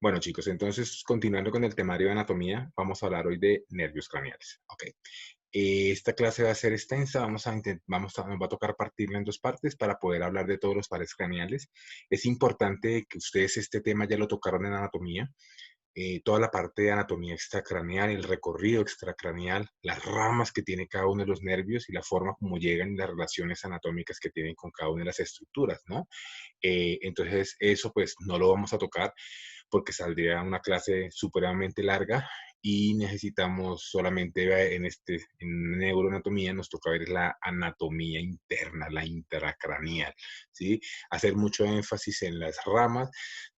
Bueno, chicos, entonces, continuando con el temario de anatomía, vamos a hablar hoy de nervios craneales. Ok. Esta clase va a ser extensa, nos va a tocar partirla en dos partes para poder hablar de todos los pares craneales. Es importante que ustedes este tema ya lo tocaron en anatomía. Toda la parte de anatomía extracraneal, el recorrido extracraneal, las ramas que tiene cada uno de los nervios y la forma como llegan y las relaciones anatómicas que tienen con cada una de las estructuras, ¿no? Entonces, eso pues no lo vamos a tocar porque saldría una clase supremamente larga y necesitamos solamente en neuroanatomía nos toca ver la anatomía interna, la intracraneal, ¿sí? Hacer mucho énfasis en las ramas,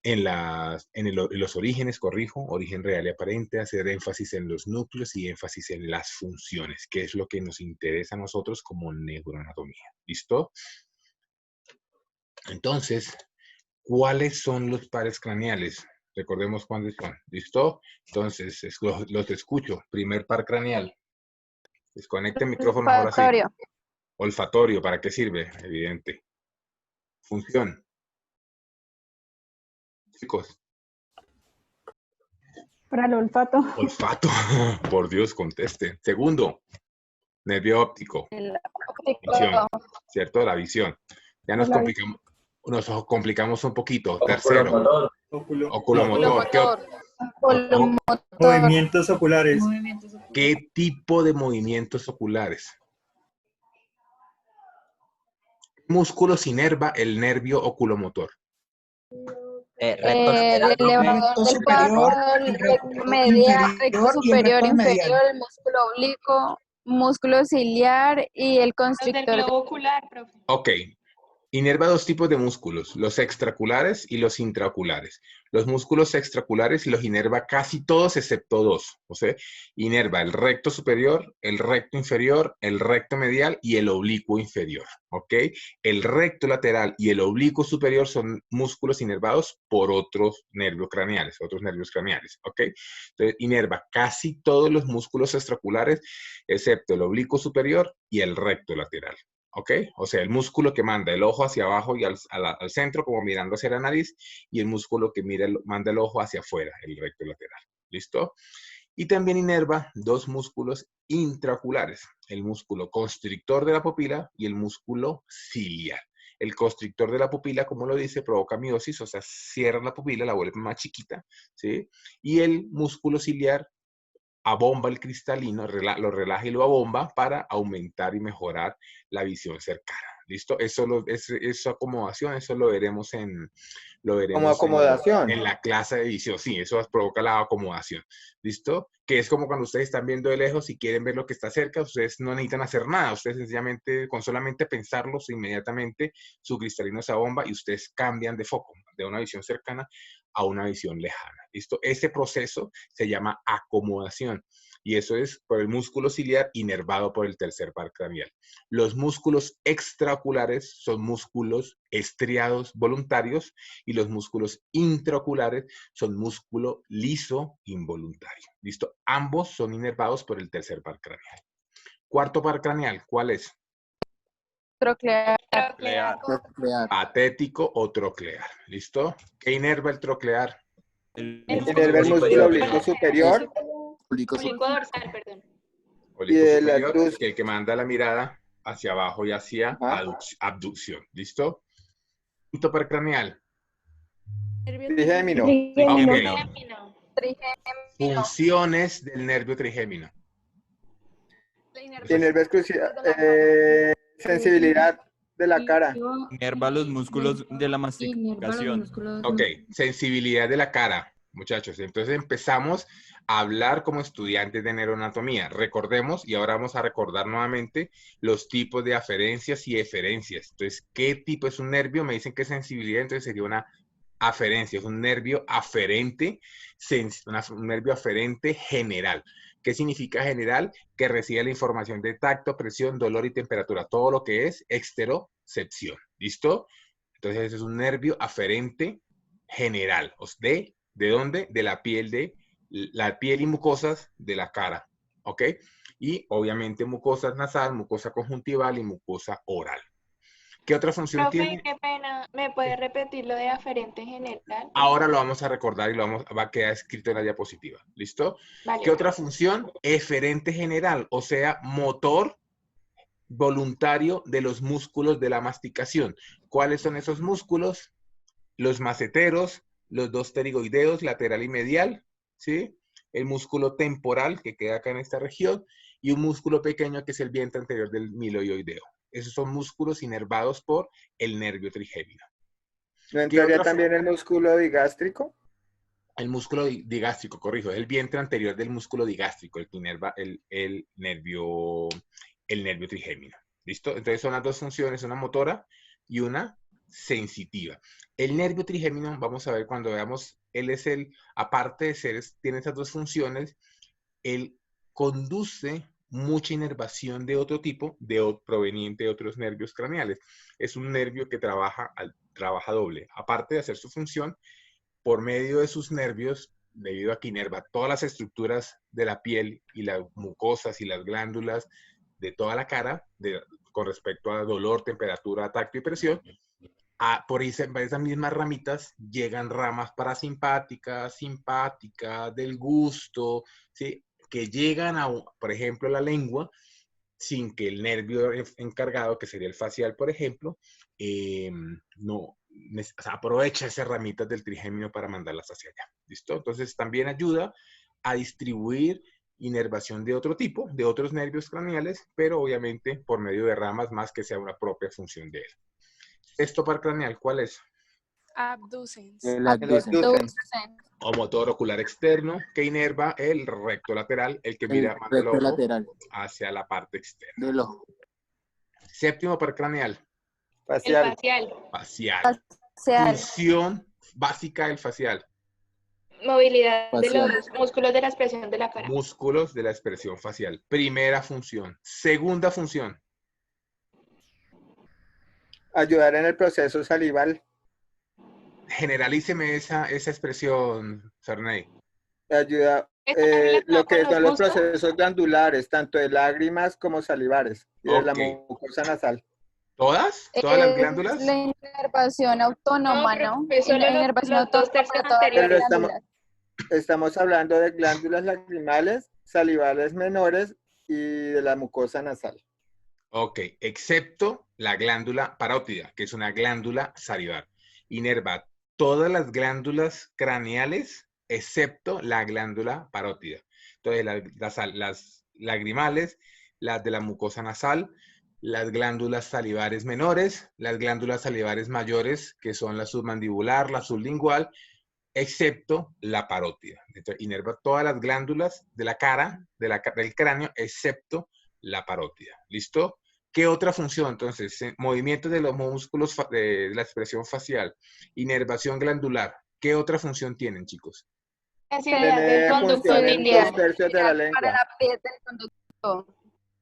en los orígenes, corrijo, origen real y aparente, hacer énfasis en los núcleos y énfasis en las funciones, que es lo que nos interesa a nosotros como neuroanatomía. ¿Listo? Entonces, ¿cuáles son los pares craneales? Recordemos cuáles son. ¿Listo? Entonces, los escucho. Primer par craneal. Desconecte el micrófono ahora sí. Olfatorio. Olfatorio, ¿para qué sirve? Evidente. Función. Chicos. Para el olfato. Olfato. Por Dios, conteste. Segundo. Nervio óptico. El óptico. Visión. ¿Cierto? La visión. Ya nos complicamos un poquito. Tercero. Oculomotor. Movimientos oculares. ¿Qué tipo de movimientos oculares? Músculos inerva el nervio oculomotor. El elevador del párpado, el recto medial, recto superior, inferior, el músculo oblicuo, músculo ciliar y el constrictor. Del globo ocular, profe. Ok. Inerva dos tipos de músculos, los extraoculares y los intraoculares. Los músculos extraoculares los inerva casi todos excepto dos. O sea, inerva el recto superior, el recto inferior, el recto medial y el oblicuo inferior. ¿Ok? El recto lateral y el oblicuo superior son músculos inervados por otros nervios craneales. ¿Ok? Entonces, inerva casi todos los músculos extraoculares excepto el oblicuo superior y el recto lateral. ¿Ok? O sea, el músculo que manda el ojo hacia abajo y al centro, como mirando hacia la nariz, y el músculo que manda el ojo hacia afuera, el recto lateral. ¿Listo? Y también inerva dos músculos intraoculares, el músculo constrictor de la pupila y el músculo ciliar. El constrictor de la pupila, como lo dice, provoca miosis, o sea, cierra la pupila, la vuelve más chiquita, ¿sí? Y el músculo ciliar abomba el cristalino, lo relaja y lo abomba para aumentar y mejorar la visión cercana. ¿Listo? Esa acomodación, eso lo veremos Como acomodación. en la clase de visión. Sí, eso provoca la acomodación. ¿Listo? Que es como cuando ustedes están viendo de lejos y quieren ver lo que está cerca, ustedes no necesitan hacer nada. Ustedes sencillamente, con solamente pensarlos, inmediatamente su cristalino se abomba y ustedes cambian de foco, de una visión cercana a una visión lejana. ¿Listo? Ese proceso se llama acomodación y eso es por el músculo ciliar inervado por el tercer par craneal. Los músculos extraoculares son músculos estriados voluntarios y los músculos intraoculares son músculo liso involuntario. ¿Listo? Ambos son inervados por el tercer par craneal. Cuarto par craneal, ¿cuál es? Troclear. Patético o troclear. ¿Listo? ¿Qué inerva el troclear? Inerva el músculo oblicuo superior. Oblicuo dorsal, perdón. Oblicuo superior, que el que manda la mirada hacia abajo y hacia abducción. ¿Listo? Quinto par craneal. Trigémino. Funciones del nervio trigémino. Inerva exclusiva. Sensibilidad de la cara. Inerva los músculos de la masticación. Ok, sensibilidad de la cara, muchachos. Entonces empezamos a hablar como estudiantes de neuroanatomía. Recordemos, y ahora vamos a recordar nuevamente los tipos de aferencias y eferencias. Entonces, ¿qué tipo es un nervio? Me dicen que es sensibilidad, entonces sería una aferencia, es un nervio aferente, un nervio aferente general. ¿Qué significa general? Que recibe la información de tacto, presión, dolor y temperatura, todo lo que es exterocepción. ¿Listo? Entonces, es un nervio aferente general. ¿De dónde? De la piel y mucosas de la cara. ¿Ok? Y obviamente mucosa nasal, mucosa conjuntival y mucosa oral. ¿Qué otra función Profe, tiene? qué pena. ¿Me puede repetir lo de aferente general? Ahora lo vamos a recordar y va a quedar escrito en la diapositiva. ¿Listo? Vale, ¿Qué otra profe. función? Eferente general, o sea, motor voluntario de los músculos de la masticación. ¿Cuáles son esos músculos? Los maceteros, los dos pterigoideos, lateral y medial, ¿sí? El músculo temporal, que queda acá en esta región, y un músculo pequeño que es el vientre anterior del miloioideo. Esos son músculos inervados por el nervio trigémino. ¿No ¿Qué entraría otra también el músculo digástrico? El músculo digástrico, corrijo, es el vientre anterior del músculo digástrico, el que inerva el nervio trigémino. ¿Listo? Entonces son las dos funciones, una motora y una sensitiva. El nervio trigémino, vamos a ver cuando veamos, él es aparte de ser, tiene esas dos funciones, él conduce mucha inervación de otro tipo, proveniente de otros nervios craneales. Es un nervio que trabaja doble. Aparte de hacer su función, por medio de sus nervios, debido a que inerva todas las estructuras de la piel y las mucosas y las glándulas de toda la cara, con respecto a dolor, temperatura, tacto y presión, por esas mismas ramitas llegan ramas parasimpáticas, simpáticas, del gusto, ¿sí? Que llegan a, por ejemplo, la lengua, sin que el nervio encargado, que sería el facial, por ejemplo, no aprovecha esas ramitas del trigémino para mandarlas hacia allá. ¿Listo? Entonces también ayuda a distribuir inervación de otro tipo, de otros nervios craneales, pero obviamente por medio de ramas más que sea una propia función de él. ¿Esto para craneal cuál es? Abducens. El abducens. O motor ocular externo que inerva el recto lateral, el que mira más el ojo lateral hacia la parte externa. del ojo. Séptimo paracraneal. El Facial. facial. Facial. Facial. Función básica del facial. Movilidad de Facial. los músculos de la expresión de la cara. Músculos de la expresión facial. Primera función. Segunda función. Ayudar en el proceso salival. Generalíceme esa expresión, Sarney. Ayuda ¿Está relacionado lo que con los son los gustos? procesos glandulares, tanto de lágrimas como salivares, y de la Ok. mucosa nasal. ¿Todas? ¿Todas las Es glándulas? la inervación autónoma, No, ¿no? profe, solo La inervación los dos autónoma tercios para todas las anteriores. Pero glándulas. estamos hablando de glándulas lacrimales, salivales menores y de la mucosa nasal. Ok, excepto la glándula parótida, que es una glándula salivar. Inerva todas las glándulas craneales, excepto la glándula parótida. Entonces, las lagrimales, las de la mucosa nasal, las glándulas salivares menores, las glándulas salivares mayores, que son la submandibular, la sublingual, excepto la parótida. Entonces, inerva todas las glándulas de la cara, del cráneo, excepto la parótida. ¿Listo? ¿Qué otra función? Entonces, movimientos de los músculos de la expresión facial, inervación glandular. ¿Qué otra función tienen, chicos? Sensibilidad del Tiene conducto función en ciliar. 2/3 de la Para lengua. la piel del conducto.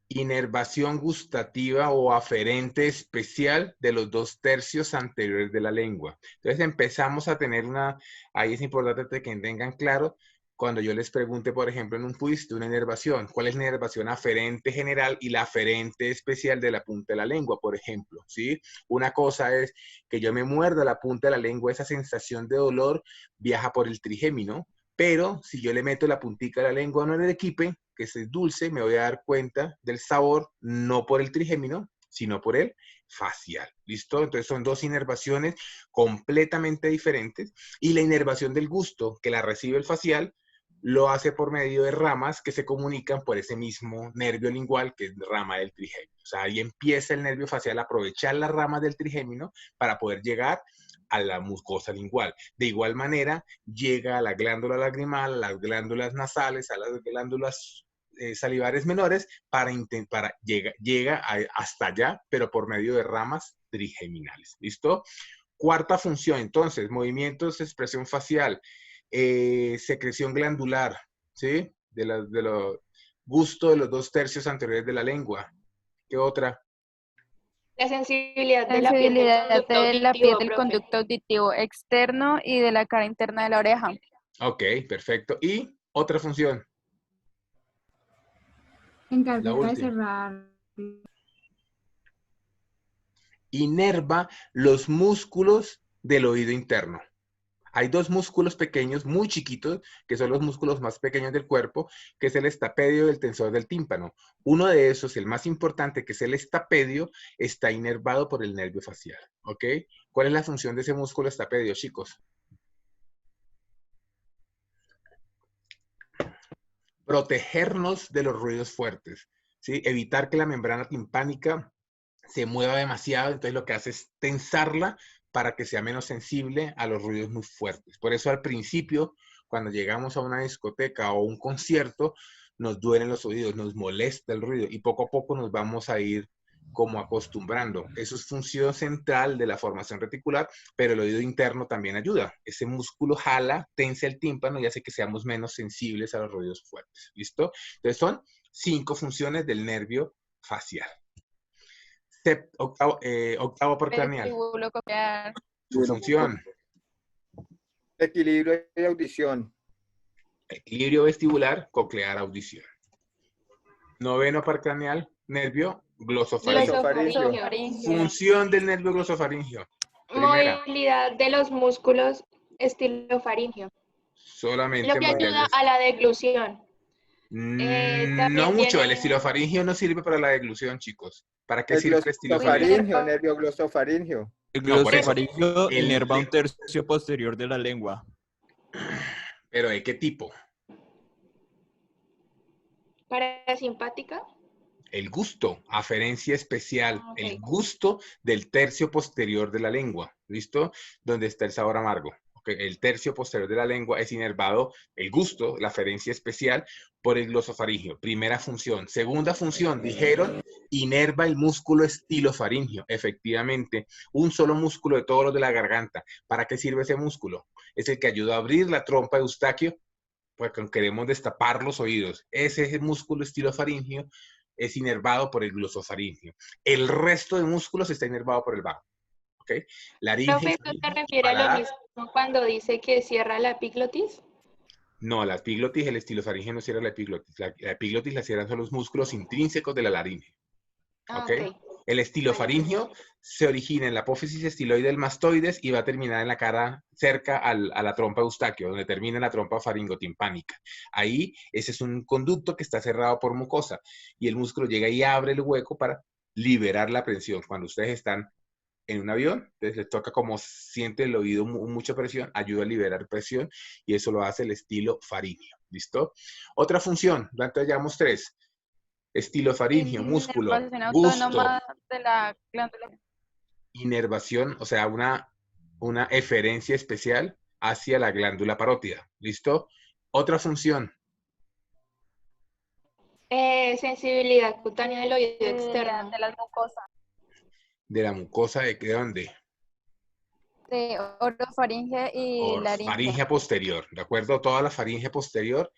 Inervación gustativa o aferente especial de los 2/3 anteriores de la lengua. Entonces empezamos a tener ahí es importante que tengan claro, cuando yo les pregunte, por ejemplo, en un quiz de una inervación, ¿cuál es la inervación aferente general y la aferente especial de la punta de la lengua, por ejemplo? ¿Sí? Una cosa es que yo me muerda la punta de la lengua, esa sensación de dolor viaja por el trigémino, pero si yo le meto la puntica de la lengua en el equipe, que es dulce, me voy a dar cuenta del sabor, no por el trigémino, sino por el facial. ¿Listo? Entonces son dos inervaciones completamente diferentes. Y la inervación del gusto, que la recibe el facial, lo hace por medio de ramas que se comunican por ese mismo nervio lingual, que es rama del trigémino. O sea, ahí empieza el nervio facial a aprovechar las ramas del trigémino para poder llegar a la mucosa lingual. De igual manera, llega a la glándula lagrimal, a las glándulas nasales, a las glándulas salivares menores, llega hasta allá, pero por medio de ramas trigeminales. ¿Listo? Cuarta función, entonces, movimientos de expresión facial, secreción glandular, ¿sí? De los gusto de los 2/3 anteriores de la lengua. ¿Qué otra? La sensibilidad de Sensibilidad la de la piel del profe. conducto auditivo externo y de la cara interna de la oreja. Ok, perfecto. ¿Y otra función? Encargada de cerrar. Inerva los músculos del oído interno. Hay dos músculos pequeños, muy chiquitos, que son los músculos más pequeños del cuerpo, que es el estapedio y el tensor del tímpano. Uno de esos, el más importante, que es el estapedio, está inervado por el nervio facial. ¿Ok? ¿Cuál es la función de ese músculo estapedio, chicos? Protegernos de los ruidos fuertes, ¿sí? Evitar que la membrana timpánica se mueva demasiado, entonces lo que hace es tensarla para que sea menos sensible a los ruidos muy fuertes. Por eso al principio, cuando llegamos a una discoteca o un concierto, nos duelen los oídos, nos molesta el ruido y poco a poco nos vamos a ir como acostumbrando. Eso es función central de la formación reticular, pero el oído interno también ayuda. Ese músculo jala, tensa el tímpano y hace que seamos menos sensibles a los ruidos fuertes. ¿Listo? Entonces son 5 funciones del nervio facial. Octavo por craneal. Vestíbulo coclear. Su función. Equilibrio y audición. Equilibrio vestibular, coclear, audición. Noveno par craneal, nervio glosofaringeo. Glosofaringeo. Función del nervio glosofaringeo. Primera, Movilidad de los músculos estilofaringeo. solamente Lo que ayuda moverlos. a la deglución. No también mucho, tiene- el estilofaringeo no sirve para la deglución, chicos. ¿Para qué El sirve el estilofaringeo? glosofaringeo, nervio glosofaringeo. El No, por eso. glosofaringeo El- inerva un tercio posterior de la lengua. Pero ¿de qué tipo? Parasimpática. El gusto, aferencia especial, Ah, ok. el gusto del tercio posterior de la lengua, ¿listo? Donde está el sabor amargo. ¿Ok? El tercio posterior de la lengua es inervado, el gusto, la aferencia especial, por el glosofaringeo. Primera función. Segunda función, dijeron, inerva el músculo estilofaringeo. Efectivamente, un solo músculo de todos los de la garganta. ¿Para qué sirve ese músculo? Es el que ayuda a abrir la trompa de Eustaquio, porque queremos destapar los oídos. Ese músculo estilofaringeo es inervado por el glosofaringeo. El resto de músculos está inervado por el vago. ¿Ok? Laringe, Profe, ¿tú te refieres a lo paladar. mismo cuando dice que cierra la epiglotis? No, la epiglotis, el estilofaringeo no cierra la epiglotis. La epiglotis la cierran son los músculos intrínsecos de la laringe. Ah, ¿Ok? ok. El estilofaringeo se origina en la apófisis estiloide del mastoides y va a terminar en la cara cerca a la trompa de Eustaquio, donde termina la trompa faringotimpánica. Ahí, ese es un conducto que está cerrado por mucosa y el músculo llega y abre el hueco para liberar la presión. Cuando ustedes están en un avión, entonces les toca como siente el oído mucha presión, ayuda a liberar presión y eso lo hace el estilofaringeo. ¿Listo? Otra función, entonces llevamos 3. Estilofaringeo, músculo, Inervación gusto, autónoma de la glándula. inervación, o sea, una eferencia especial hacia la glándula parótida. ¿Listo? Otra función, Sensibilidad cutánea del oído externo. De las mucosas. de la mucosa, ¿de dónde? De orofaringe y laringe. Faringe posterior, ¿de acuerdo? Toda la faringe posterior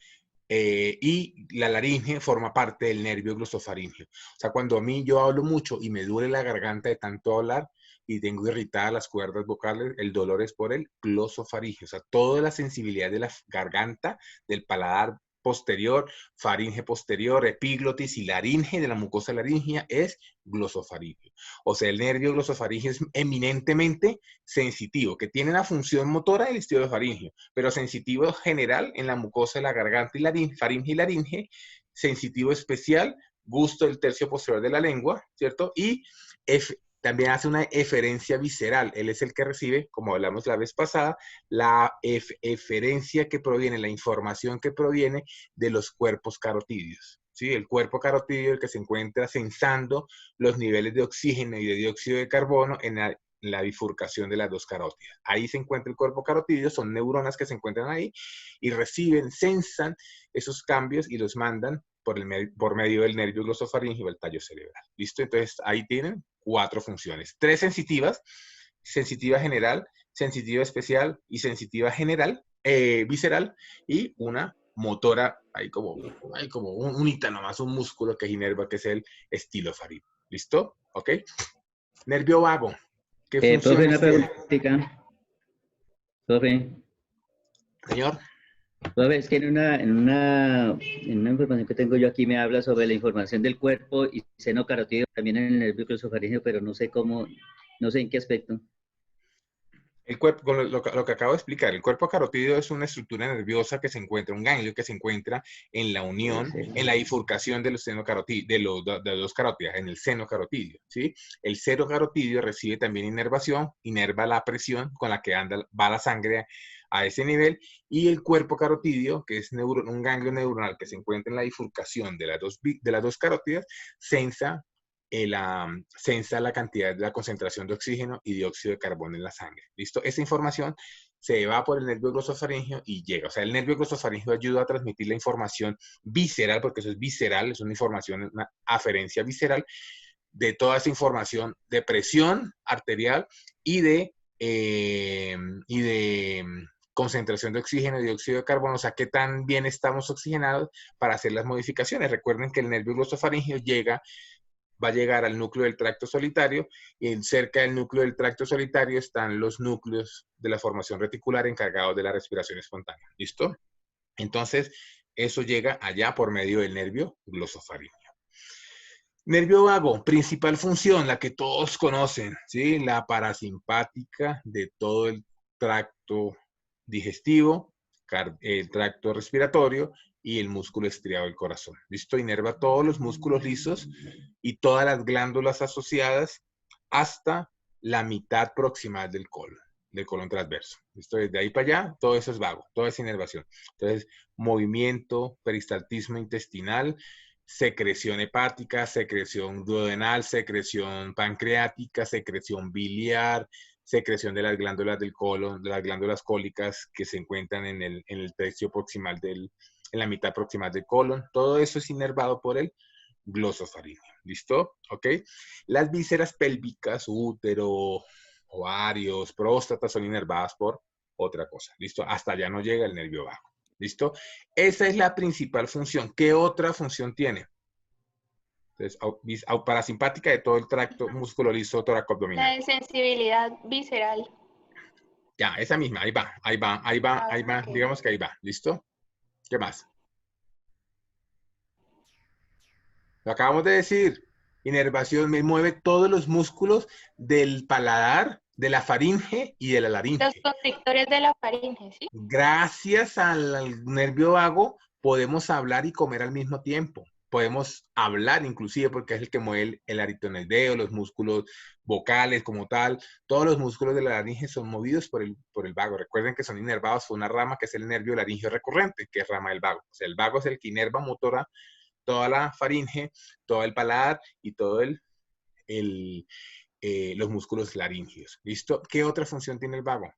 y la laringe forma parte del nervio glosofaringeo. O sea, cuando a mí yo hablo mucho y me duele la garganta de tanto hablar y tengo irritadas las cuerdas vocales, el dolor es por el glosofaringeo. O sea, toda la sensibilidad de la garganta, del paladar posterior, faringe posterior, epiglotis y laringe de la mucosa laringea es glosofaringeo. O sea, el nervio glosofaringeo es eminentemente sensitivo, que tiene la función motora del estilofaringeo, pero sensitivo general en la mucosa de la garganta y faringe y laringe, sensitivo especial, gusto del tercio posterior de la lengua, ¿cierto? Y también hace una eferencia visceral. Él es el que recibe, como hablamos la vez pasada, la eferencia que proviene, la información que proviene de los cuerpos carotídeos. ¿Sí? El cuerpo carotídeo, el que se encuentra sensando los niveles de oxígeno y de dióxido de carbono en la bifurcación de las dos carótidas. Ahí se encuentra el cuerpo carotídeo, son neuronas que se encuentran ahí y reciben, sensan esos cambios y los mandan por medio del nervio glosofaringeo y el tallo cerebral. ¿Listo? Entonces ahí tienen 4 funciones. 3 sensitivas, sensitiva general, sensitiva especial y sensitiva general, visceral, y una motora, hay como un hito nomás, un músculo que inerva, que es el estilofaringeo. ¿Listo? ¿Ok? Nervio vago. ¿Qué Profe, funciones una tiene? preguntita. Profe, Señor. profe, es que en una información que tengo yo aquí me habla sobre la información del cuerpo y seno carotídeo también en el nervio glosofaringeo, pero no sé cómo No sé en qué aspecto. El cuerpo, con lo que acabo de explicar, el cuerpo carotídeo es una estructura nerviosa que se encuentra, un ganglio que se encuentra en la unión, en la bifurcación de los seno carotídeos, de dos carótidas, en el seno carotídeo, ¿sí? El seno carotídeo recibe también inervación, inerva la presión con la que va la sangre a ese nivel, y el cuerpo carotídeo, que es un ganglio neuronal que se encuentra en la bifurcación de las dos carótidas, sensa la cantidad de la concentración de oxígeno y dióxido de carbono en la sangre. ¿Listo? Esa información se va por el nervio glosofaringeo y llega. O sea, el nervio glosofaringeo ayuda a transmitir la información visceral, porque eso es visceral, es una información, una aferencia visceral de toda esa información de presión arterial y de concentración de oxígeno y dióxido de carbono, o sea, qué tan bien estamos oxigenados para hacer las modificaciones. Recuerden que el nervio glosofaringeo va a llegar al núcleo del tracto solitario y cerca del núcleo del tracto solitario están los núcleos de la formación reticular encargados de la respiración espontánea. ¿Listo? Entonces, eso llega allá por medio del nervio glosofaringeo. Nervio vago, principal función, la que todos conocen, ¿sí? La parasimpática de todo el tracto digestivo, el tracto respiratorio y el músculo estriado del corazón. ¿Listo? Inerva todos los músculos lisos y todas las glándulas asociadas hasta la mitad proximal del colon transverso. ¿Listo? Desde ahí para allá, todo eso es vago, toda esa inervación. Entonces, movimiento, peristaltismo intestinal, secreción hepática, secreción duodenal, secreción pancreática, secreción biliar, secreción de las glándulas del colon, de las glándulas cólicas que se encuentran en el tercio proximal en la mitad proximal del colon. Todo eso es inervado por el glosofaringeo. ¿Listo? ¿Ok? Las vísceras pélvicas, útero, ovarios, próstata son inervadas por otra cosa. ¿Listo? Hasta allá no llega el nervio vago. ¿Listo? Esa es la principal función. ¿Qué otra función tiene? Entonces, parasimpática de todo el tracto músculo liso toracoabdominal. La de sensibilidad visceral. Ya, esa misma, ahí va, ahí va, ahí va, ahí va. Okay. Digamos que ahí va. ¿Listo? ¿Qué más? Lo acabamos de decir. Inervación me mueve todos los músculos del paladar, de la faringe y de la laringe. Los constrictores de la faringe, ¿sí? Gracias al nervio vago podemos hablar y comer al mismo tiempo. Podemos hablar inclusive porque es el que mueve el aritenoideo, los músculos vocales como tal. Todos los músculos de la laringe son movidos por el vago. Recuerden que son inervados por una rama que es el nervio laringeo recurrente, que es rama del vago. O sea, el vago es el que inerva motora toda la faringe, todo el paladar y todo los músculos laringeos. ¿Listo? ¿Qué otra función tiene el vago?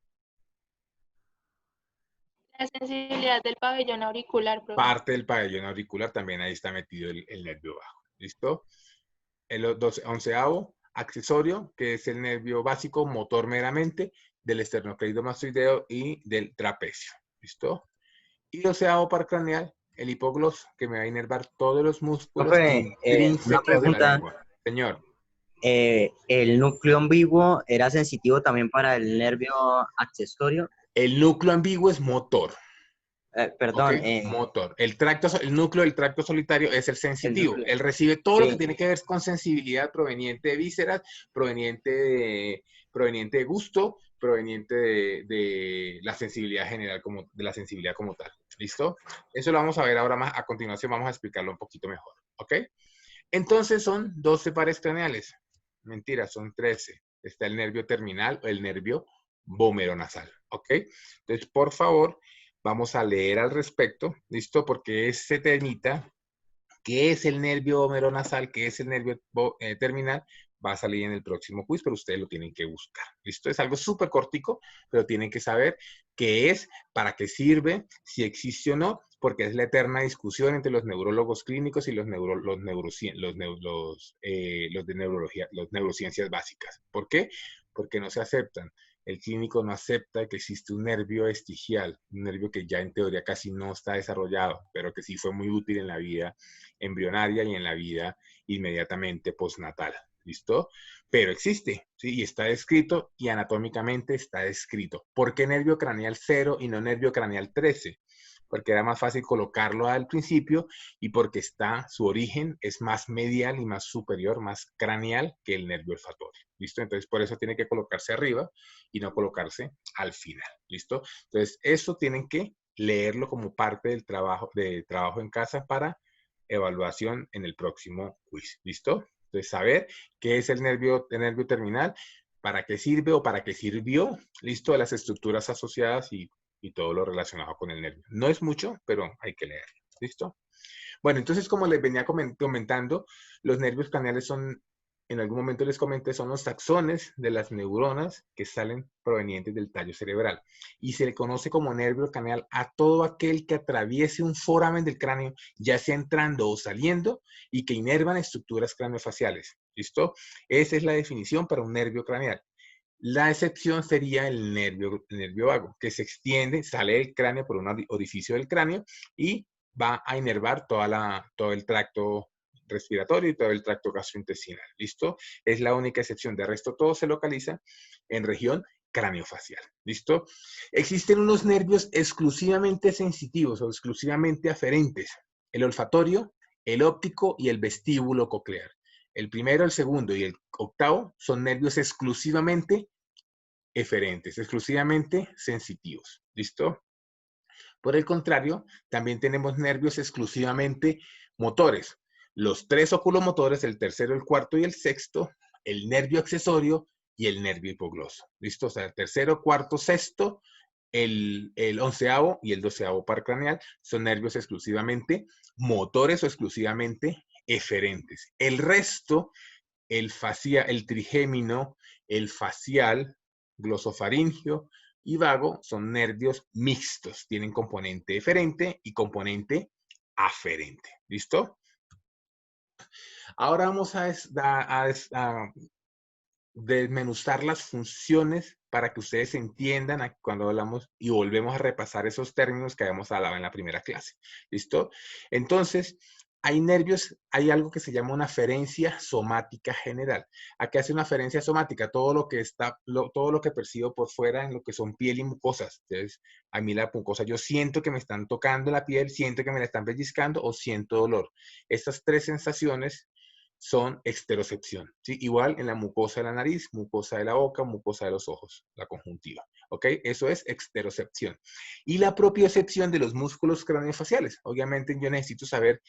La sensibilidad del pabellón auricular, profe. Parte del pabellón auricular, también ahí está metido el nervio vago. ¿Listo? El 11avo, accesorio, que es el nervio básico, motor meramente, del esternocleidomastoideo y del trapecio. ¿Listo? Y 12avo paracraneal, el hipogloso, que me va a inervar todos los músculos intrínsecos de la lengua. Señor. ¿El núcleo ambiguo era sensitivo también para el nervio accesorio? El núcleo ambiguo es motor. Perdón. Okay, motor. El núcleo del tracto solitario es el sensitivo. Él recibe todo lo que tiene que ver con sensibilidad proveniente de vísceras, proveniente de gusto, proveniente de la sensibilidad general, de la sensibilidad como tal. ¿Listo? Eso lo vamos a ver ahora más. A continuación vamos a explicarlo un poquito mejor. ¿Ok? Entonces son 12 pares craneales. Mentira, son 13. Está el nervio terminal o el nervio vomeronasal. ¿Ok? Entonces, por favor, vamos a leer al respecto, ¿listo? Porque ese temita, ¿qué es el nervio vomeronasal? ¿Qué es el nervio terminal? Va a salir en el próximo quiz, pero ustedes lo tienen que buscar, ¿listo? Es algo súper cortico, pero tienen que saber qué es, para qué sirve, si existe o no, porque es la eterna discusión entre los neurólogos clínicos y los de neurología, los neurociencias básicas. ¿Por qué? Porque no se aceptan. El clínico no acepta que existe un nervio vestigial, un nervio que ya en teoría casi no está desarrollado, pero que sí fue muy útil en la vida embrionaria y en la vida inmediatamente postnatal. ¿Listo? Pero existe, ¿sí? Y está descrito y anatómicamente está descrito. ¿Por qué nervio craneal 0 y no nervio craneal 13? porque era más fácil colocarlo al principio y porque su origen es más medial y más superior, más craneal que el nervio olfatorio. ¿Listo? Entonces, por eso tiene que colocarse arriba y no colocarse al final. ¿Listo? Entonces, eso tienen que leerlo como parte del trabajo en casa para evaluación en el próximo quiz. ¿Listo? Entonces, saber qué es el nervio terminal, para qué sirve o para qué sirvió, listo, las estructuras asociadas y todo lo relacionado con el nervio. No es mucho, pero hay que leer. ¿Listo? Bueno, entonces, como les venía comentando, los nervios craneales son, en algún momento les comenté, son los taxones de las neuronas que salen provenientes del tallo cerebral. Y se le conoce como nervio craneal a todo aquel que atraviese un foramen del cráneo, ya sea entrando o saliendo, y que inervan estructuras craneofaciales. ¿Listo? Esa es la definición para un nervio craneal. La excepción sería el nervio vago, que se extiende, sale del cráneo por un orificio del cráneo y va a inervar todo el tracto respiratorio y todo el tracto gastrointestinal. ¿Listo? Es la única excepción. De resto, todo se localiza en región craneofacial. ¿Listo? Existen unos nervios exclusivamente sensitivos o exclusivamente aferentes. El olfatorio, el óptico y el vestíbulo coclear. El primero, el segundo y el octavo son nervios exclusivamente eferentes, exclusivamente sensitivos. ¿Listo? Por el contrario, también tenemos nervios exclusivamente motores. Los tres oculomotores, el tercero, el cuarto y el sexto, el nervio accesorio y el nervio hipogloso. ¿Listo? O sea, el tercero, cuarto, sexto, el onceavo y el doceavo par craneal son nervios exclusivamente motores o exclusivamente eferentes. El resto, el trigémino, el facial, glosofaringio y vago son nervios mixtos. Tienen componente eferente y componente aferente. ¿Listo? Ahora vamos a desmenuzar las funciones para que ustedes entiendan cuando hablamos y volvemos a repasar esos términos que habíamos hablado en la primera clase. ¿Listo? Entonces, hay algo que se llama una aferencia somática general. ¿A qué hace una aferencia somática? Todo lo que percibo por fuera en lo que son piel y mucosas. Entonces, a mí la mucosa, yo siento que me están tocando la piel, siento que me la están pellizcando o siento dolor. Estas tres sensaciones son exterocepción, ¿sí? Igual en la mucosa de la nariz, mucosa de la boca, mucosa de los ojos, la conjuntiva, ¿ok? Eso es exterocepción. Y la propiocepción de los músculos craneofaciales. Obviamente yo necesito saber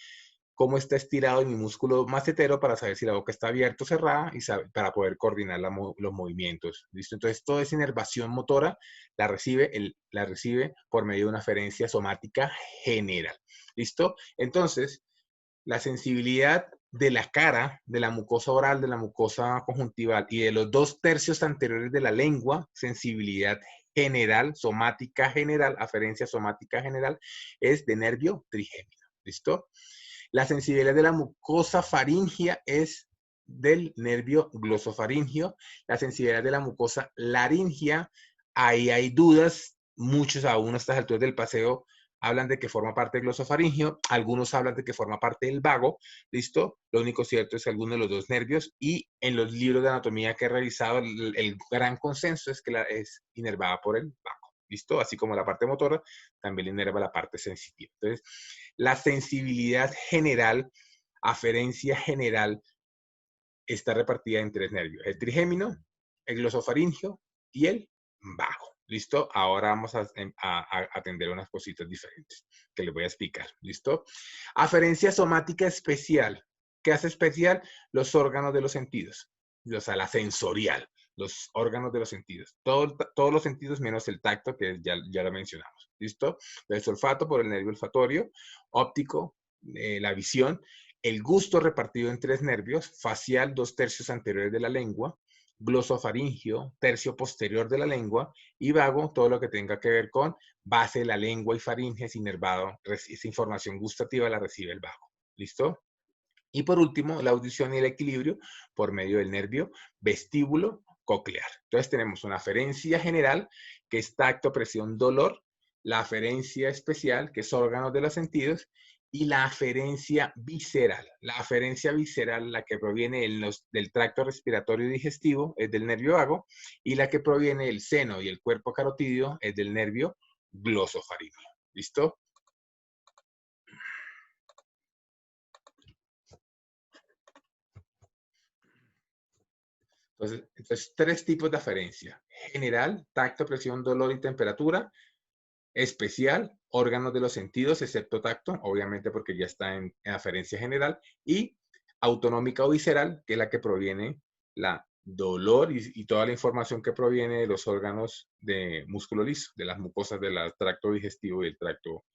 cómo está estirado mi músculo macetero para saber si la boca está abierta o cerrada y para poder coordinar los movimientos, ¿listo? Entonces toda esa inervación motora la recibe por medio de una aferencia somática general, ¿listo? Entonces, la sensibilidad de la cara, de la mucosa oral, de la mucosa conjuntival y de los 2/3 anteriores de la lengua, sensibilidad general, somática general, aferencia somática general, es de nervio trigémino. ¿Listo? La sensibilidad de la mucosa faríngea es del nervio glosofaringio. La sensibilidad de la mucosa laríngea, ahí hay dudas, muchos aún a estas alturas del paseo hablan de que forma parte del glosofaringio, algunos hablan de que forma parte del vago, ¿listo? Lo único cierto es que alguno de los dos nervios, y en los libros de anatomía que he revisado, el gran consenso es que es inervada por el vago, ¿listo? Así como la parte motora, también inerva la parte sensitiva. Entonces, la sensibilidad general, aferencia general, está repartida en tres nervios: el trigémino, el glosofaringio y el vago. ¿Listo? Ahora vamos a atender unas cositas diferentes que les voy a explicar. ¿Listo? Aferencia somática especial. ¿Qué hace especial? Los órganos de los sentidos. O sea, la sensorial. Los órganos de los sentidos. Todos los sentidos menos el tacto, que ya lo mencionamos. ¿Listo? El olfato por el nervio olfatorio, óptico, la visión, el gusto repartido en tres nervios, facial, 2/3 anteriores de la lengua, glosofaringio, tercio posterior de la lengua, y vago, todo lo que tenga que ver con base de la lengua y faringe es inervado. Esa información gustativa la recibe el vago. ¿Listo? Y por último, la audición y el equilibrio por medio del nervio vestíbulo coclear. Entonces tenemos una aferencia general, que es tacto, presión, dolor, la aferencia especial, que es órganos de los sentidos, y la aferencia visceral. La aferencia visceral, la que proviene del tracto respiratorio y digestivo, es del nervio vago, y la que proviene del seno y el cuerpo carotídeo es del nervio glosofaringio. ¿Listo? Entonces, tres tipos de aferencia. General, tacto, presión, dolor y temperatura. Especial, órganos de los sentidos, excepto tacto, obviamente porque ya está en aferencia general. Y autonómica o visceral, que es la que proviene la dolor y toda la información que proviene de los órganos de músculo liso, de las mucosas del tracto digestivo y el tracto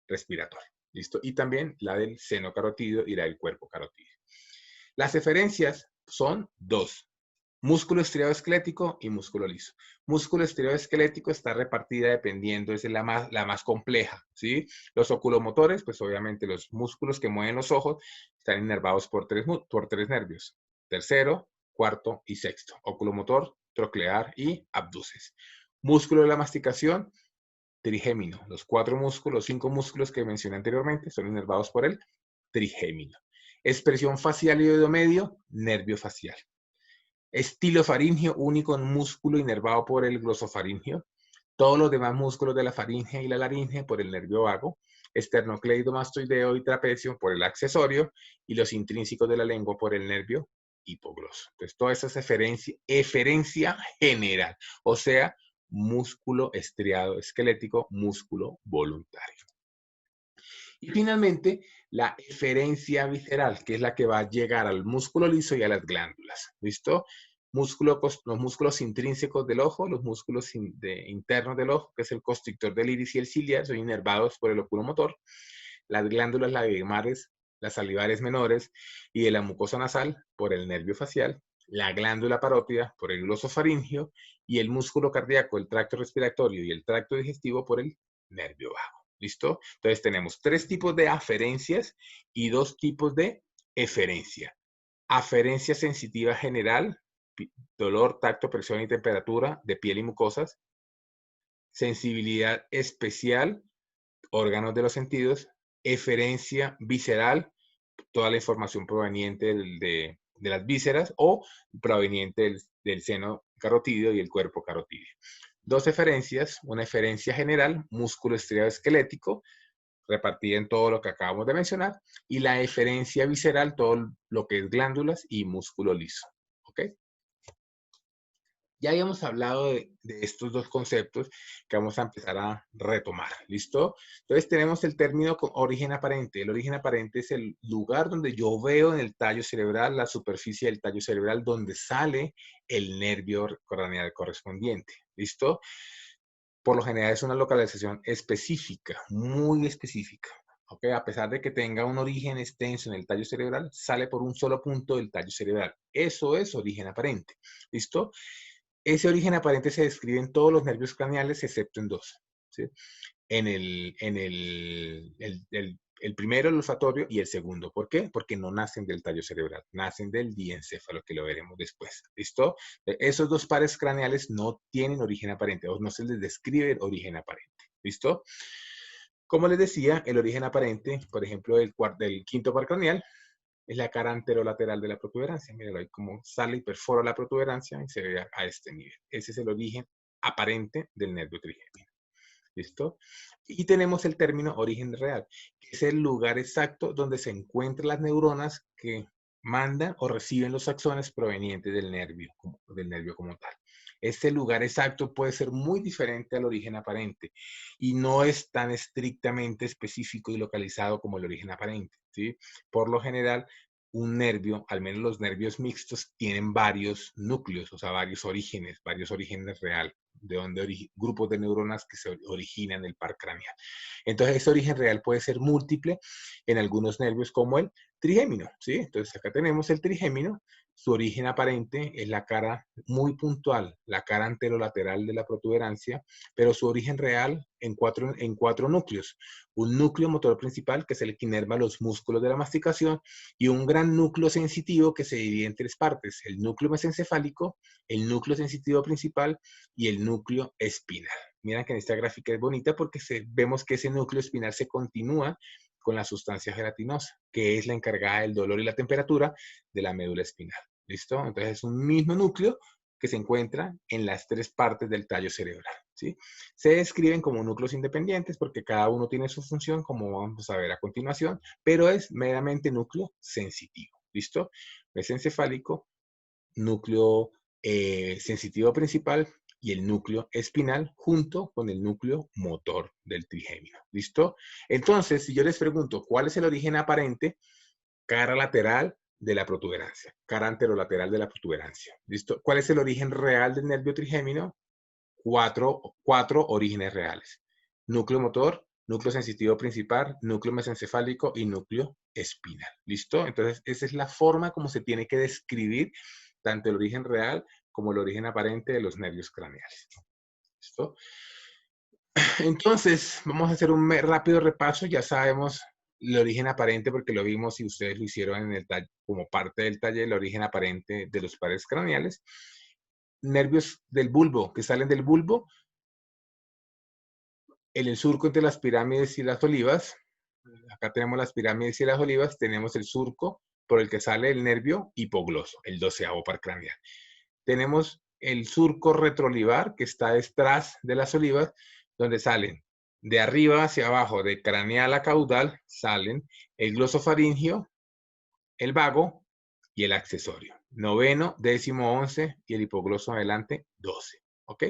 respiratorio. ¿Listo? Y también la del seno carotídeo y la del cuerpo carotídeo. Las eferencias son dos: músculo estriado esquelético y músculo liso. Músculo estriado esquelético está repartida dependiendo, es la más compleja, ¿sí? Los oculomotores, pues obviamente los músculos que mueven los ojos están inervados por tres nervios: tercero, cuarto y sexto. Oculomotor, troclear y abduces. Músculo de la masticación, trigémino. Los 5 músculos que mencioné anteriormente son inervados por el trigémino. Expresión facial y oído medio, nervio facial. Estilofaringio, único músculo inervado por el glosofaringio. Todos los demás músculos de la faringe y la laringe por el nervio vago. Esternocleidomastoideo y trapecio por el accesorio. Y los intrínsecos de la lengua por el nervio hipogloso. Entonces, toda esa es eferencia general. O sea, músculo estriado esquelético, músculo voluntario. Y finalmente, la eferencia visceral, que es la que va a llegar al músculo liso y a las glándulas. ¿Listo? Los músculos intrínsecos del ojo, los músculos internos del ojo, que es el constrictor del iris y el ciliar, son inervados por el oculomotor. Las glándulas lagrimales, las salivares menores y de la mucosa nasal por el nervio facial. La glándula parótida por el glosofaringio y el músculo cardíaco, el tracto respiratorio y el tracto digestivo por el nervio vago. ¿Listo? Entonces tenemos 3 tipos de aferencias y 2 tipos de eferencia. Aferencia sensitiva general, dolor, tacto, presión y temperatura de piel y mucosas. Sensibilidad especial, órganos de los sentidos. Eferencia visceral, toda la información proveniente de las vísceras o proveniente del seno carotídeo y el cuerpo carotídeo. 2 eferencias: una eferencia general, músculo estriado esquelético, repartida en todo lo que acabamos de mencionar, y la eferencia visceral, todo lo que es glándulas y músculo liso. ¿Ok? Ya habíamos hablado de estos 2 conceptos que vamos a empezar a retomar. ¿Listo? Entonces tenemos el término origen aparente. El origen aparente es el lugar donde yo veo en el tallo cerebral, la superficie del tallo cerebral, donde sale el nervio craneal correspondiente. ¿Listo? Por lo general es una localización específica, muy específica. ¿Okay? A pesar de que tenga un origen extenso en el tallo cerebral, sale por un solo punto del tallo cerebral. Eso es origen aparente. ¿Listo? Ese origen aparente se describe en todos los nervios craneales, excepto en 2. ¿Sí? En el primero, el olfatorio, y el segundo. ¿Por qué? Porque no nacen del tallo cerebral, nacen del diencéfalo, que lo veremos después. ¿Listo? Esos 2 pares craneales no tienen origen aparente, o no se les describe el origen aparente. ¿Listo? Como les decía, el origen aparente, por ejemplo, del quinto par craneal, es la cara anterolateral de la protuberancia. Míralo ahí como sale y perfora la protuberancia y se ve a este nivel. Ese es el origen aparente del nervio trigémino. ¿Listo? Y tenemos el término origen real, que es el lugar exacto donde se encuentran las neuronas que mandan o reciben los axones provenientes del nervio como tal. Este lugar exacto puede ser muy diferente al origen aparente y no es tan estrictamente específico y localizado como el origen aparente, ¿sí? Por lo general, un nervio, al menos los nervios mixtos, tienen varios núcleos, o sea, varios orígenes real, de donde grupos de neuronas que se originan en el par craneal. Entonces, ese origen real puede ser múltiple en algunos nervios como el trigémino, ¿sí? Entonces, acá tenemos el trigémino. Su origen aparente es la cara muy puntual, la cara anterolateral de la protuberancia, pero su origen real en cuatro núcleos. Un núcleo motor principal, que es el que inerva los músculos de la masticación, y un gran núcleo sensitivo que se divide en 3 partes: el núcleo mesencefálico, el núcleo sensitivo principal y el núcleo espinal. Miren que en esta gráfica es bonita porque vemos que ese núcleo espinal se continúa con la sustancia gelatinosa, que es la encargada del dolor y la temperatura de la médula espinal. ¿Listo? Entonces es un mismo núcleo que se encuentra en las 3 partes del tallo cerebral. ¿Sí? Se describen como núcleos independientes porque cada uno tiene su función, como vamos a ver a continuación, pero es meramente núcleo sensitivo. ¿Listo? Mesencefálico, núcleo sensitivo principal y el núcleo espinal junto con el núcleo motor del trigémino. ¿Listo? Entonces, si yo les pregunto, ¿cuál es el origen aparente? Cara lateral de la protuberancia, cara anterolateral de la protuberancia. ¿Listo? ¿Cuál es el origen real del nervio trigémino? Cuatro orígenes reales. Núcleo motor, núcleo sensitivo principal, núcleo mesencefálico y núcleo espinal. ¿Listo? Entonces, esa es la forma como se tiene que describir tanto el origen real como el origen aparente de los nervios craneales. ¿Listo? Entonces, vamos a hacer un rápido repaso. Ya sabemos el origen aparente porque lo vimos y ustedes lo hicieron en el como parte del taller, el origen aparente de los pares craneales. Nervios del bulbo, que salen del bulbo, en el surco entre las pirámides y las olivas. Acá tenemos las pirámides y las olivas, tenemos el surco por el que sale el nervio hipogloso, el 12º par craneal. Tenemos el surco retroolivar que está detrás de las olivas, donde salen de arriba hacia abajo, de craneal a caudal, salen el glosofaringio, el vago y el accesorio. 9º, 10º, 11 y el hipogloso adelante, 12. ¿Ok?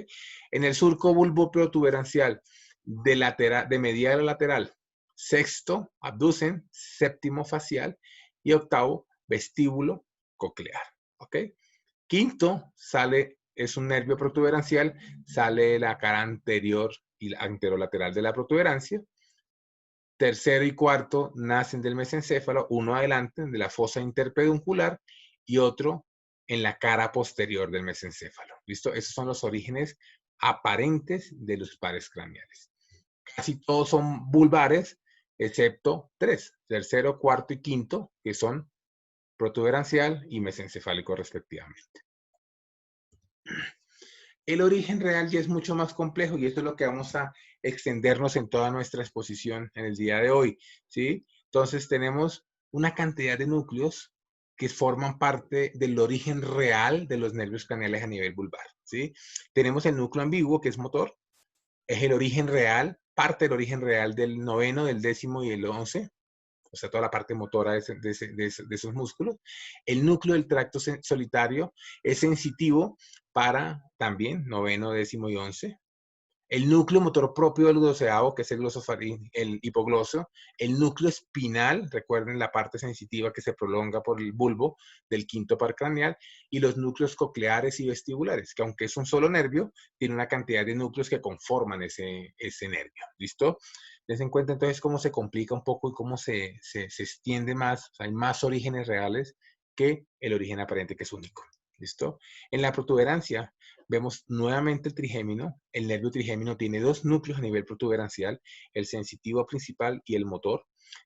En el surco bulbo protuberancial de medial a lateral, 6º, abducen, 7º, facial y 8º, vestíbulo coclear. ¿Ok? 5º, es un nervio protuberancial, sale de la cara anterior y la anterolateral de la protuberancia. 3º y 4º nacen del mesencéfalo, uno adelante, de la fosa interpeduncular, y otro en la cara posterior del mesencéfalo. ¿Listo? Esos son los orígenes aparentes de los pares craneales. Casi todos son vulvares, excepto 3, 3º, 4º y 5º, que son protuberancial y mesencefálico respectivamente. El origen real ya es mucho más complejo y esto es lo que vamos a extendernos en toda nuestra exposición en el día de hoy, ¿sí? Entonces tenemos una cantidad de núcleos que forman parte del origen real de los nervios craneales a nivel vulvar, ¿sí? Tenemos el núcleo ambiguo, que es motor, es el origen real, parte del origen real del 9º, del 10º y el 11, o sea, toda la parte motora de esos músculos. El núcleo del tracto solitario es sensitivo para también 9º, 10º y 11. El núcleo motor propio del 12º, que es el hipogloso. El núcleo espinal, recuerden la parte sensitiva que se prolonga por el bulbo del 5º par craneal. Y los núcleos cocleares y vestibulares, que aunque es un solo nervio, tiene una cantidad de núcleos que conforman ese nervio. ¿Listo? Les en cuenta entonces cómo se complica un poco y cómo se extiende más. O sea, hay más orígenes reales que el origen aparente, que es único. ¿Listo? En la protuberancia vemos nuevamente el trigémino. El nervio trigémino tiene dos núcleos a nivel protuberancial, el sensitivo principal y el motor.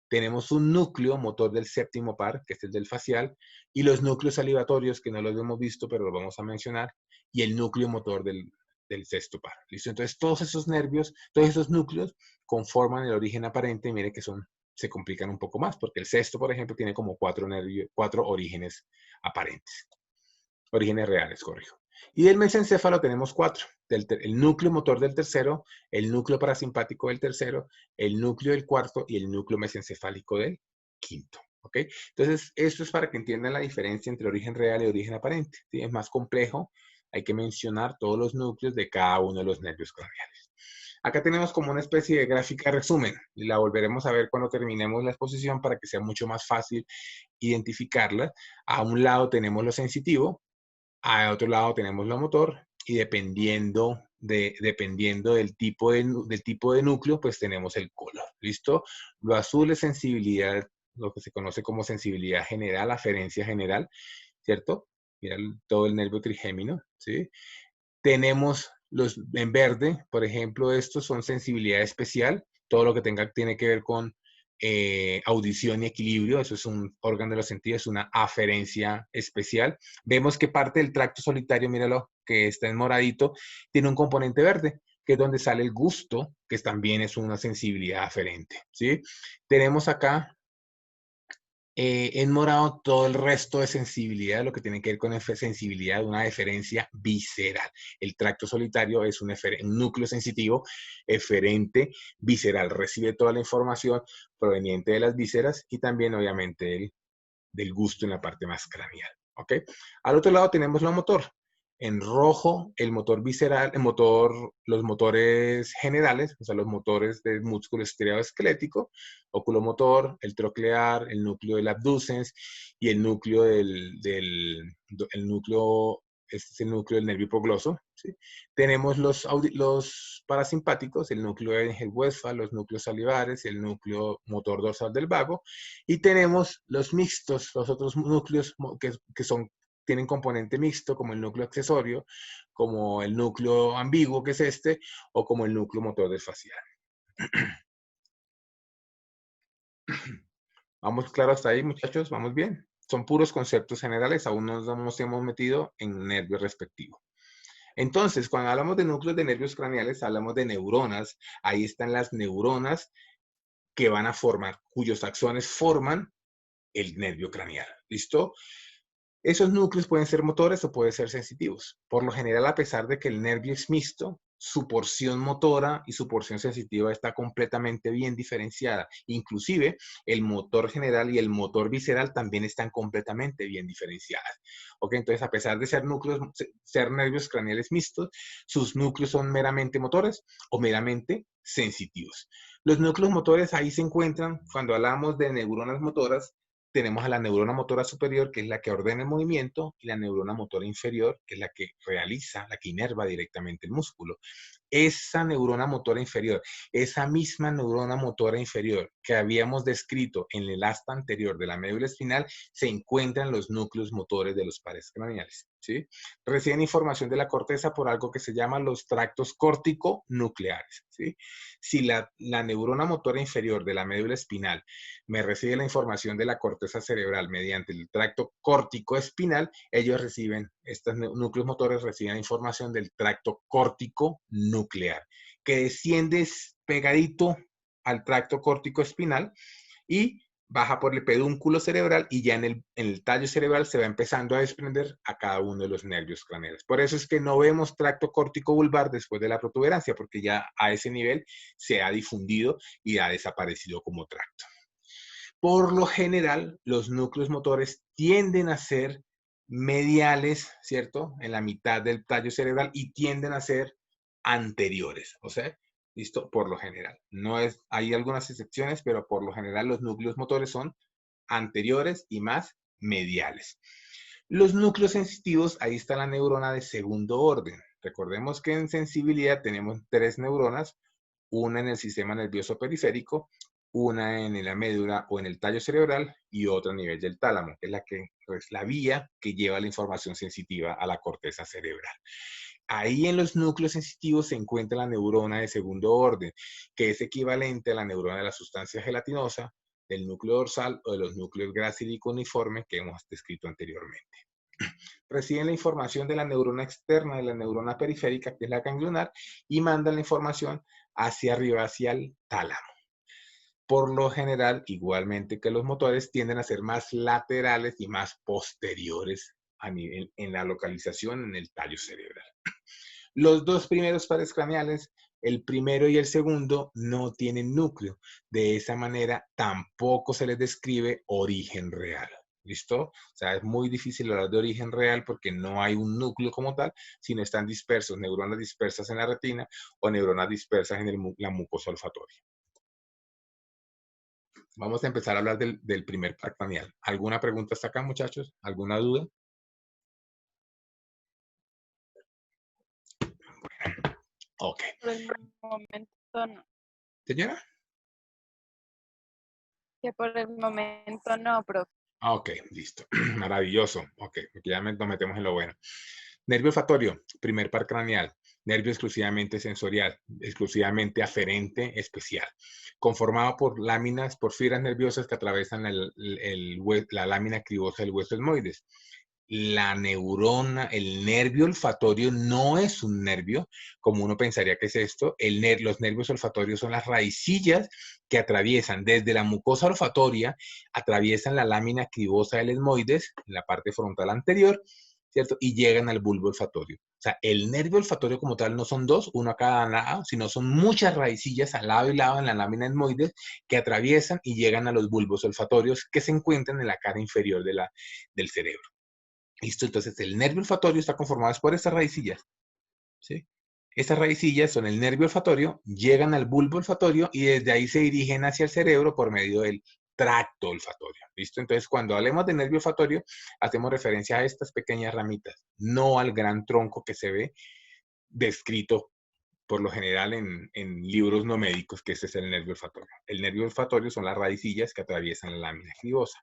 Tenemos un núcleo motor del 7º par, que es el del facial, y los núcleos salivatorios, que no los hemos visto, pero los vamos a mencionar, y el núcleo motor del 6º par. ¿Listo? Entonces, todos esos nervios, todos esos núcleos conforman el origen aparente, y mire que se complican un poco más, porque el 6º, por ejemplo, tiene como 4 orígenes aparentes. Orígenes reales, corrijo. Y del mesencéfalo tenemos 4. El núcleo motor del 3º, el núcleo parasimpático del 3º, el núcleo del 4º y el núcleo mesencefálico del 5º. ¿Ok? Entonces, esto es para que entiendan la diferencia entre origen real y origen aparente. ¿Sí? Es más complejo. Hay que mencionar todos los núcleos de cada uno de los nervios craneales. Acá tenemos como una especie de gráfica resumen. Y la volveremos a ver cuando terminemos la exposición para que sea mucho más fácil identificarla. A un lado tenemos lo sensitivo. Al otro lado tenemos lo motor y dependiendo del tipo de núcleo, pues tenemos el color. ¿Listo? Lo azul es sensibilidad, lo que se conoce como sensibilidad general, aferencia general, ¿cierto? Mira todo el nervio trigémino, ¿sí? Tenemos en verde, por ejemplo, estos son sensibilidad especial, todo lo que tiene que ver con audición y equilibrio, eso es un órgano de los sentidos, es una aferencia especial. Vemos que parte del tracto solitario, míralo, que está en moradito, tiene un componente verde, que es donde sale el gusto, que también es una sensibilidad aferente, ¿sí? Tenemos acá en morado todo el resto de sensibilidad, lo que tiene que ver con sensibilidad de una deferencia visceral. El tracto solitario es un núcleo sensitivo eferente visceral. Recibe toda la información proveniente de las vísceras y también, obviamente, del gusto en la parte más craneal. ¿Ok? Al otro lado tenemos lo motor. En rojo, el motor visceral, los motores generales, o sea, los motores del músculo estriado esquelético, oculomotor, el troclear, el núcleo del abducens y el núcleo este es el núcleo del nervio hipogloso, ¿sí? Tenemos los parasimpáticos, el núcleo de Engel-Westphal, los núcleos salivares, el núcleo motor dorsal del vago, y tenemos los mixtos, los otros núcleos tienen componente mixto, como el núcleo accesorio, como el núcleo ambiguo, que es este, o como el núcleo motor del facial. ¿Vamos claro hasta ahí, muchachos? ¿Vamos bien? Son puros conceptos generales, aún no nos hemos metido en nervio respectivo. Entonces, cuando hablamos de núcleos de nervios craneales, hablamos de neuronas. Ahí están las neuronas que van a formar, cuyos axones forman el nervio craneal. ¿Listo? Esos núcleos pueden ser motores o pueden ser sensitivos. Por lo general, a pesar de que el nervio es mixto, su porción motora y su porción sensitiva está completamente bien diferenciada. Inclusive, el motor general y el motor visceral también están completamente bien diferenciadas. ¿Ok? Entonces, a pesar de ser nervios craneales mixtos, sus núcleos son meramente motores o meramente sensitivos. Los núcleos motores ahí se encuentran, cuando hablamos de neuronas motoras, tenemos a la neurona motora superior, que es la que ordena el movimiento, y la neurona motora inferior, que es la que realiza, la que inerva directamente el músculo. Esa neurona motora inferior, esa misma neurona motora inferior que habíamos descrito en el asta anterior de la médula espinal, se encuentra en los núcleos motores de los pares craneales, ¿sí? Reciben información de la corteza por algo que se llama los tractos córtico-nucleares, ¿sí? Si la neurona motora inferior de la médula espinal me recibe la información de la corteza cerebral mediante el tracto córtico espinal, estos núcleos motores reciben información del tracto córtico nuclear, que desciende pegadito al tracto córtico espinal y baja por el pedúnculo cerebral, y ya en el tallo cerebral se va empezando a desprender a cada uno de los nervios craneales. Por eso es que no vemos tracto córtico vulvar después de la protuberancia, porque ya a ese nivel se ha difundido y ha desaparecido como tracto. Por lo general, los núcleos motores tienden a ser mediales, ¿cierto? En la mitad del tallo cerebral, y tienden a ser anteriores, o sea, ¿listo? Por lo general. Hay algunas excepciones, pero por lo general los núcleos motores son anteriores y más mediales. Los núcleos sensitivos, ahí está la neurona de segundo orden. Recordemos que en sensibilidad tenemos 3 neuronas, una en el sistema nervioso periférico, una en la médula o en el tallo cerebral y otra a nivel del tálamo, que es la vía que lleva la información sensitiva a la corteza cerebral. Ahí en los núcleos sensitivos se encuentra la neurona de segundo orden, que es equivalente a la neurona de la sustancia gelatinosa, del núcleo dorsal o de los núcleos gracílico uniforme que hemos descrito anteriormente. Reciben la información de la neurona externa de la neurona periférica, que es la ganglionar, y mandan la información hacia arriba, hacia el tálamo. Por lo general, igualmente que los motores, tienden a ser más laterales y más posteriores en la localización en el tallo cerebral. Los 2 primeros pares craneales, el primero y el segundo, no tienen núcleo. De esa manera, tampoco se les describe origen real. ¿Listo? O sea, es muy difícil hablar de origen real porque no hay un núcleo como tal, sino están dispersos, neuronas dispersas en la retina o neuronas dispersas en la mucosa olfatoria. Vamos a empezar a hablar del primer par craneal. ¿Alguna pregunta hasta acá, muchachos? ¿Alguna duda? Bueno, ok. Por el momento no. ¿Señora? Que por el momento no, profe. Ok, listo. Maravilloso. Ok, porque ya nos metemos en lo bueno. Nervio olfatorio, primer par craneal. Nervio exclusivamente sensorial, exclusivamente aferente especial. Conformado por láminas, por fibras nerviosas que atraviesan la lámina cribosa del hueso etmoides. La neurona, el nervio olfatorio no es un nervio, como uno pensaría que es esto. Los nervios olfatorios son las raicillas que atraviesan desde la mucosa olfatoria, atraviesan la lámina cribosa del etmoides, en la parte frontal anterior, ¿cierto? Y llegan al bulbo olfatorio. O sea, el nervio olfatorio como tal no son 2, uno a cada lado, sino son muchas raicillas al lado y lado en la lámina etmoides que atraviesan y llegan a los bulbos olfatorios que se encuentran en la cara inferior del cerebro. ¿Listo? Entonces, el nervio olfatorio está conformado por estas raicillas, ¿sí? Estas raicillas son el nervio olfatorio, llegan al bulbo olfatorio y desde ahí se dirigen hacia el cerebro por medio del tracto olfatorio. ¿Listo? Entonces, cuando hablemos de nervio olfatorio, hacemos referencia a estas pequeñas ramitas, no al gran tronco que se ve descrito por lo general en libros no médicos, que ese es el nervio olfatorio. El nervio olfatorio son las raicillas que atraviesan la lámina gibosa.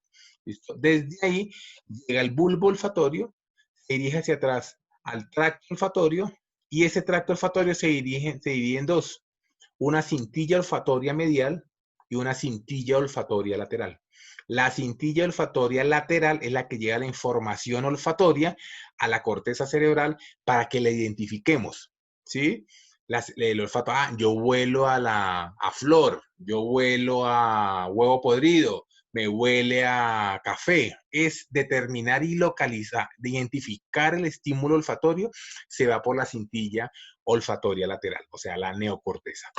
¿Listo? Desde ahí llega el bulbo olfatorio, se dirige hacia atrás al tracto olfatorio y ese tracto olfatorio se divide en dos, una cintilla olfatoria medial y una cintilla olfatoria lateral. La cintilla olfatoria lateral es la que lleva la información olfatoria a la corteza cerebral para que la identifiquemos, ¿sí? El olfato, yo huelo a flor, yo huelo a huevo podrido, me huele a café. Es determinar y localizar, de identificar el estímulo olfatorio, se va por la cintilla olfatoria lateral, o sea, la neocorteza.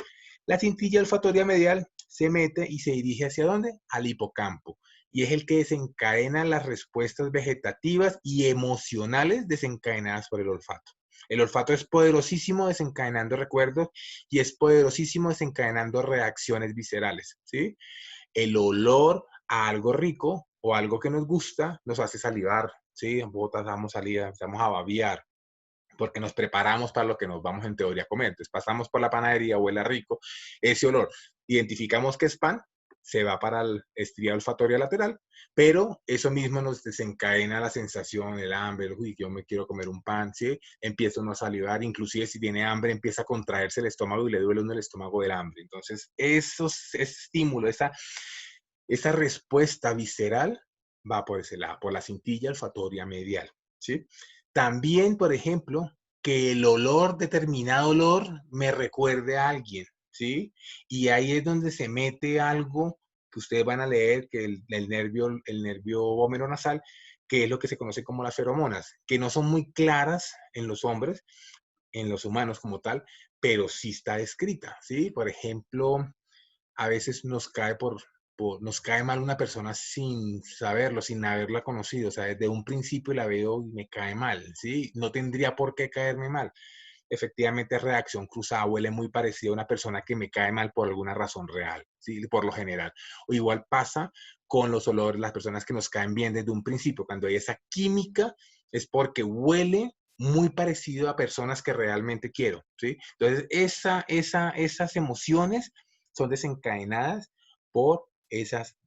La cintilla olfatoria medial se mete y se dirige ¿hacia dónde? Al hipocampo. Y es el que desencadena las respuestas vegetativas y emocionales desencadenadas por el olfato. El olfato es poderosísimo desencadenando recuerdos y es poderosísimo desencadenando reacciones viscerales, ¿sí? El olor a algo rico o algo que nos gusta nos hace salivar, ¿sí? Botamos saliva, empezamos a babear, porque nos preparamos para lo que nos vamos en teoría a comer. Entonces pasamos por la panadería, huele rico, ese olor, identificamos que es pan, se va para el estría olfatoria lateral, pero eso mismo nos desencadena la sensación, el hambre, uy, yo me quiero comer un pan, ¿sí? Empieza uno a salivar, inclusive si tiene hambre, empieza a contraerse el estómago y le duele uno el estómago del hambre. Entonces, ese estímulo, esa respuesta visceral va por ese lado, por la cintilla olfatoria medial, ¿sí? También, por ejemplo, que el olor, determinado olor, me recuerde a alguien, ¿sí? Y ahí es donde se mete algo que ustedes van a leer, que el nervio vomeronasal, que es lo que se conoce como las feromonas, que no son muy claras en los hombres, en los humanos como tal, pero sí está escrita, ¿sí? Por ejemplo, a veces nos cae mal una persona sin saberlo, sin haberla conocido. O sea, desde un principio la veo y me cae mal, ¿sí? No tendría por qué caerme mal. Efectivamente, reacción cruzada huele muy parecido a una persona que me cae mal por alguna razón real, ¿sí? Por lo general. O igual pasa con los olores, las personas que nos caen bien desde un principio. Cuando hay esa química es porque huele muy parecido a personas que realmente quiero, ¿sí? Entonces, esas emociones son desencadenadas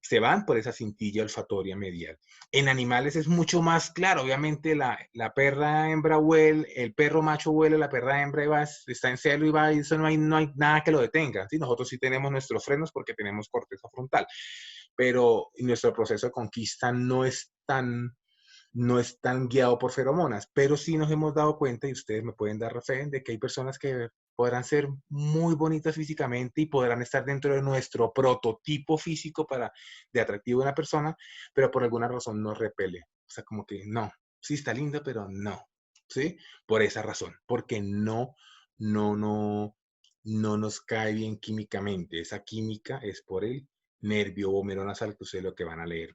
se van por esa cintilla olfatoria medial. En animales es mucho más claro, obviamente la perra hembra huele, el perro macho huele, la perra hembra está en celo y va, y eso no hay nada que lo detenga, ¿sí? Nosotros sí tenemos nuestros frenos porque tenemos corteza frontal, pero nuestro proceso de conquista no es tan guiado por feromonas, pero sí nos hemos dado cuenta, y ustedes me pueden dar fe, de que hay personas que podrán ser muy bonitas físicamente y podrán estar dentro de nuestro prototipo físico de atractivo de una persona, pero por alguna razón nos repele. O sea, como que no, sí está linda, pero no, ¿sí? Por esa razón, porque no nos cae bien químicamente. Esa química es por el nervio vomeronasal, que ustedes lo que van a leer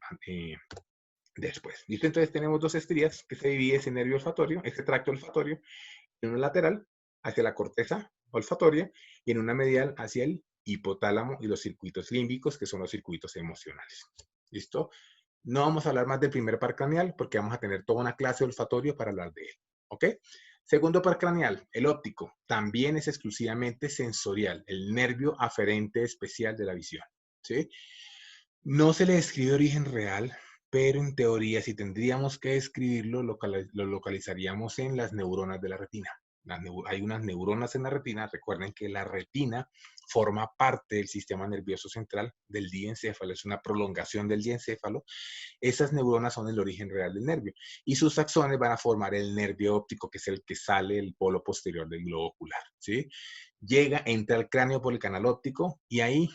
después. ¿Listo? Entonces tenemos dos estrías que se divide ese nervio olfatorio, ese tracto olfatorio, en una lateral hacia la corteza olfatoria y en una medial hacia el hipotálamo y los circuitos límbicos, que son los circuitos emocionales. ¿Listo? No vamos a hablar más del primer par craneal porque vamos a tener toda una clase de olfatorio para hablar de él. ¿Ok? Segundo par craneal, el óptico, también es exclusivamente sensorial, el nervio aferente especial de la visión. ¿Sí? No se le describe origen real, pero en teoría, si tendríamos que describirlo, lo localizaríamos en las neuronas de la retina. Hay unas neuronas en la retina. Recuerden que la retina forma parte del sistema nervioso central del diencéfalo, es una prolongación del diencéfalo. Esas neuronas son el origen real del nervio y sus axones van a formar el nervio óptico, que es el que sale del polo posterior del globo ocular, ¿sí? Entra al cráneo por el canal óptico y ahí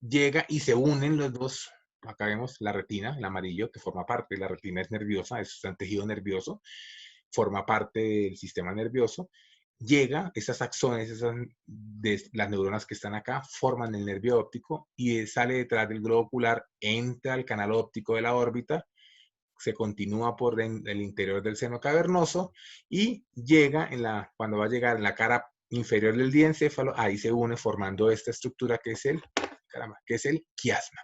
llega y se unen los dos. Acá vemos la retina, el amarillo, que forma parte, la retina es nerviosa, es un tejido nervioso, forma parte del sistema nervioso. Llega, esas axones, las neuronas que están acá, forman el nervio óptico y sale detrás del globo ocular, entra al canal óptico de la órbita, se continúa por el interior del seno cavernoso y llega cuando va a llegar en la cara inferior del diencéfalo, ahí se une formando esta estructura que es el quiasma.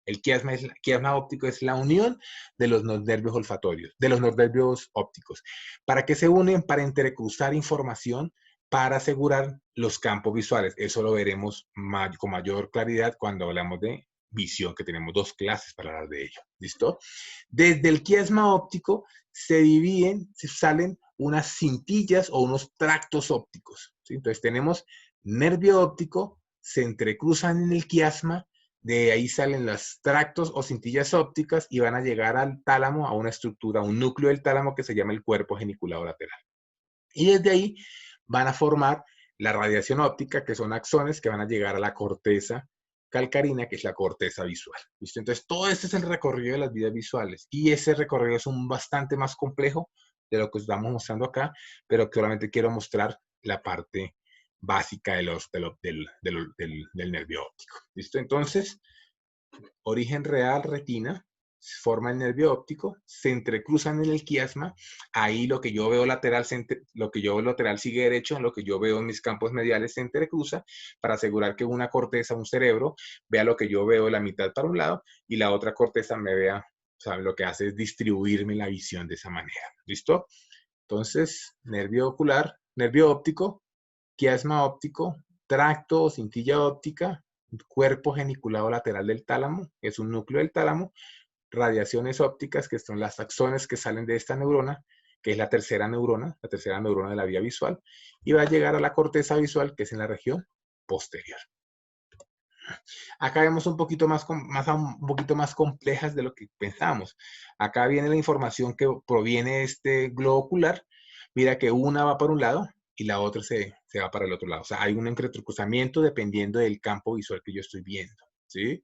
El quiasma óptico es la unión de los nervios olfatorios, de los nervios ópticos. ¿Para qué se unen? Para entrecruzar información, para asegurar los campos visuales. Eso lo veremos con mayor claridad cuando hablamos de visión, que tenemos 2 clases para hablar de ello. ¿Listo? Desde el quiasma óptico se salen unas cintillas o unos tractos ópticos, ¿sí? Entonces tenemos nervio óptico, se entrecruzan en el quiasma, de ahí salen los tractos o cintillas ópticas y van a llegar al tálamo, a una estructura, un núcleo del tálamo que se llama el cuerpo geniculado lateral. Y desde ahí van a formar la radiación óptica, que son axones que van a llegar a la corteza calcarina, que es la corteza visual. ¿Listo? Entonces, todo este es el recorrido de las vías visuales. Y ese recorrido es bastante más complejo de lo que estamos mostrando acá, pero que solamente quiero mostrar la parte básica del nervio óptico. ¿Listo? Entonces, origen real, retina, forma el nervio óptico, se entrecruzan en el quiasma, ahí lo que yo veo lateral sigue derecho, lo que yo veo en mis campos mediales se entrecruza para asegurar que una corteza, un cerebro, vea lo que yo veo la mitad para un lado y la otra corteza me vea, o sea, lo que hace es distribuirme la visión de esa manera. ¿Listo? Entonces, nervio ocular, nervio óptico, quiasma óptico, tracto o cintilla óptica, cuerpo geniculado lateral del tálamo, es un núcleo del tálamo, radiaciones ópticas, que son las axones que salen de esta neurona, que es la tercera neurona de la vía visual, y va a llegar a la corteza visual, que es en la región posterior. Acá vemos un poquito más complejas de lo que pensamos. Acá viene la información que proviene de este globo ocular. Mira que una va para un lado y la otra se va para el otro lado. O sea, hay un entrecruzamiento dependiendo del campo visual que yo estoy viendo, ¿sí?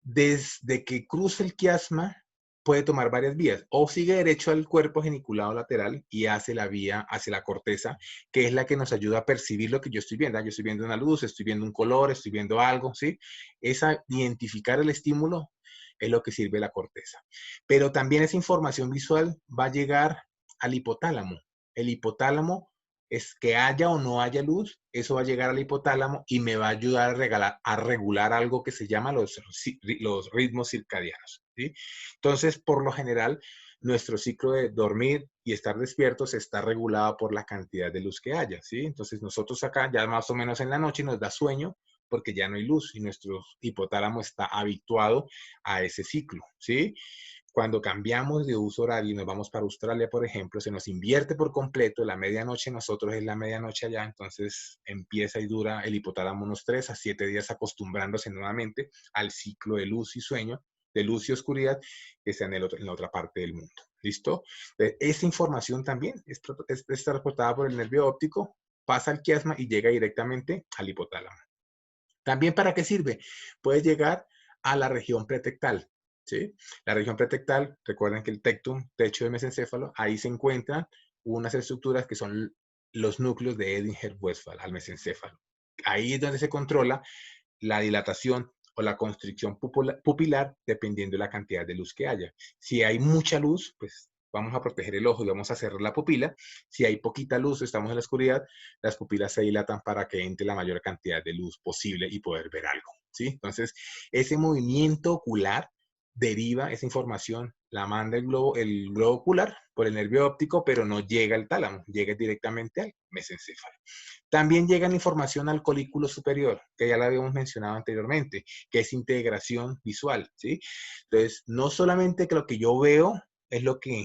Desde que cruza el quiasma, puede tomar varias vías. O sigue derecho al cuerpo geniculado lateral y hace la vía hacia la corteza, que es la que nos ayuda a percibir lo que yo estoy viendo. Yo estoy viendo una luz, estoy viendo un color, estoy viendo algo, ¿sí? Identificar el estímulo es lo que sirve la corteza. Pero también esa información visual va a llegar al hipotálamo. El hipotálamo es que haya o no haya luz, eso va a llegar al hipotálamo y me va a ayudar a regular algo que se llama los ritmos circadianos, ¿sí? Entonces, por lo general, nuestro ciclo de dormir y estar despiertos está regulado por la cantidad de luz que haya, ¿sí? Entonces, nosotros acá ya más o menos en la noche nos da sueño porque ya no hay luz y nuestro hipotálamo está habituado a ese ciclo, ¿sí? Cuando cambiamos de uso horario y nos vamos para Australia, por ejemplo, se nos invierte por completo, la medianoche nosotros es la medianoche allá, entonces empieza y dura el hipotálamo unos 3 a 7 días acostumbrándose nuevamente al ciclo de luz y sueño, de luz y oscuridad, que está en la otra parte del mundo. ¿Listo? Esa información también es transportada por el nervio óptico, pasa al quiasma y llega directamente al hipotálamo. ¿También para qué sirve? Puede llegar a la región pretectal. ¿Sí? La región pretectal, recuerden que el tectum, techo de mesencéfalo, ahí se encuentran unas estructuras que son los núcleos de Edinger-Westphal al mesencéfalo. Ahí es donde se controla la dilatación o la constricción pupilar dependiendo de la cantidad de luz que haya. Si hay mucha luz, pues vamos a proteger el ojo y vamos a cerrar la pupila. Si hay poquita luz, estamos en la oscuridad, las pupilas se dilatan para que entre la mayor cantidad de luz posible y poder ver algo, ¿sí? Entonces, ese movimiento ocular deriva esa información, la manda el globo ocular por el nervio óptico, pero no llega al tálamo, llega directamente al mesencéfalo. También llega la información al colículo superior, que ya la habíamos mencionado anteriormente, que es integración visual, ¿sí? Entonces, no solamente que lo que yo veo es lo que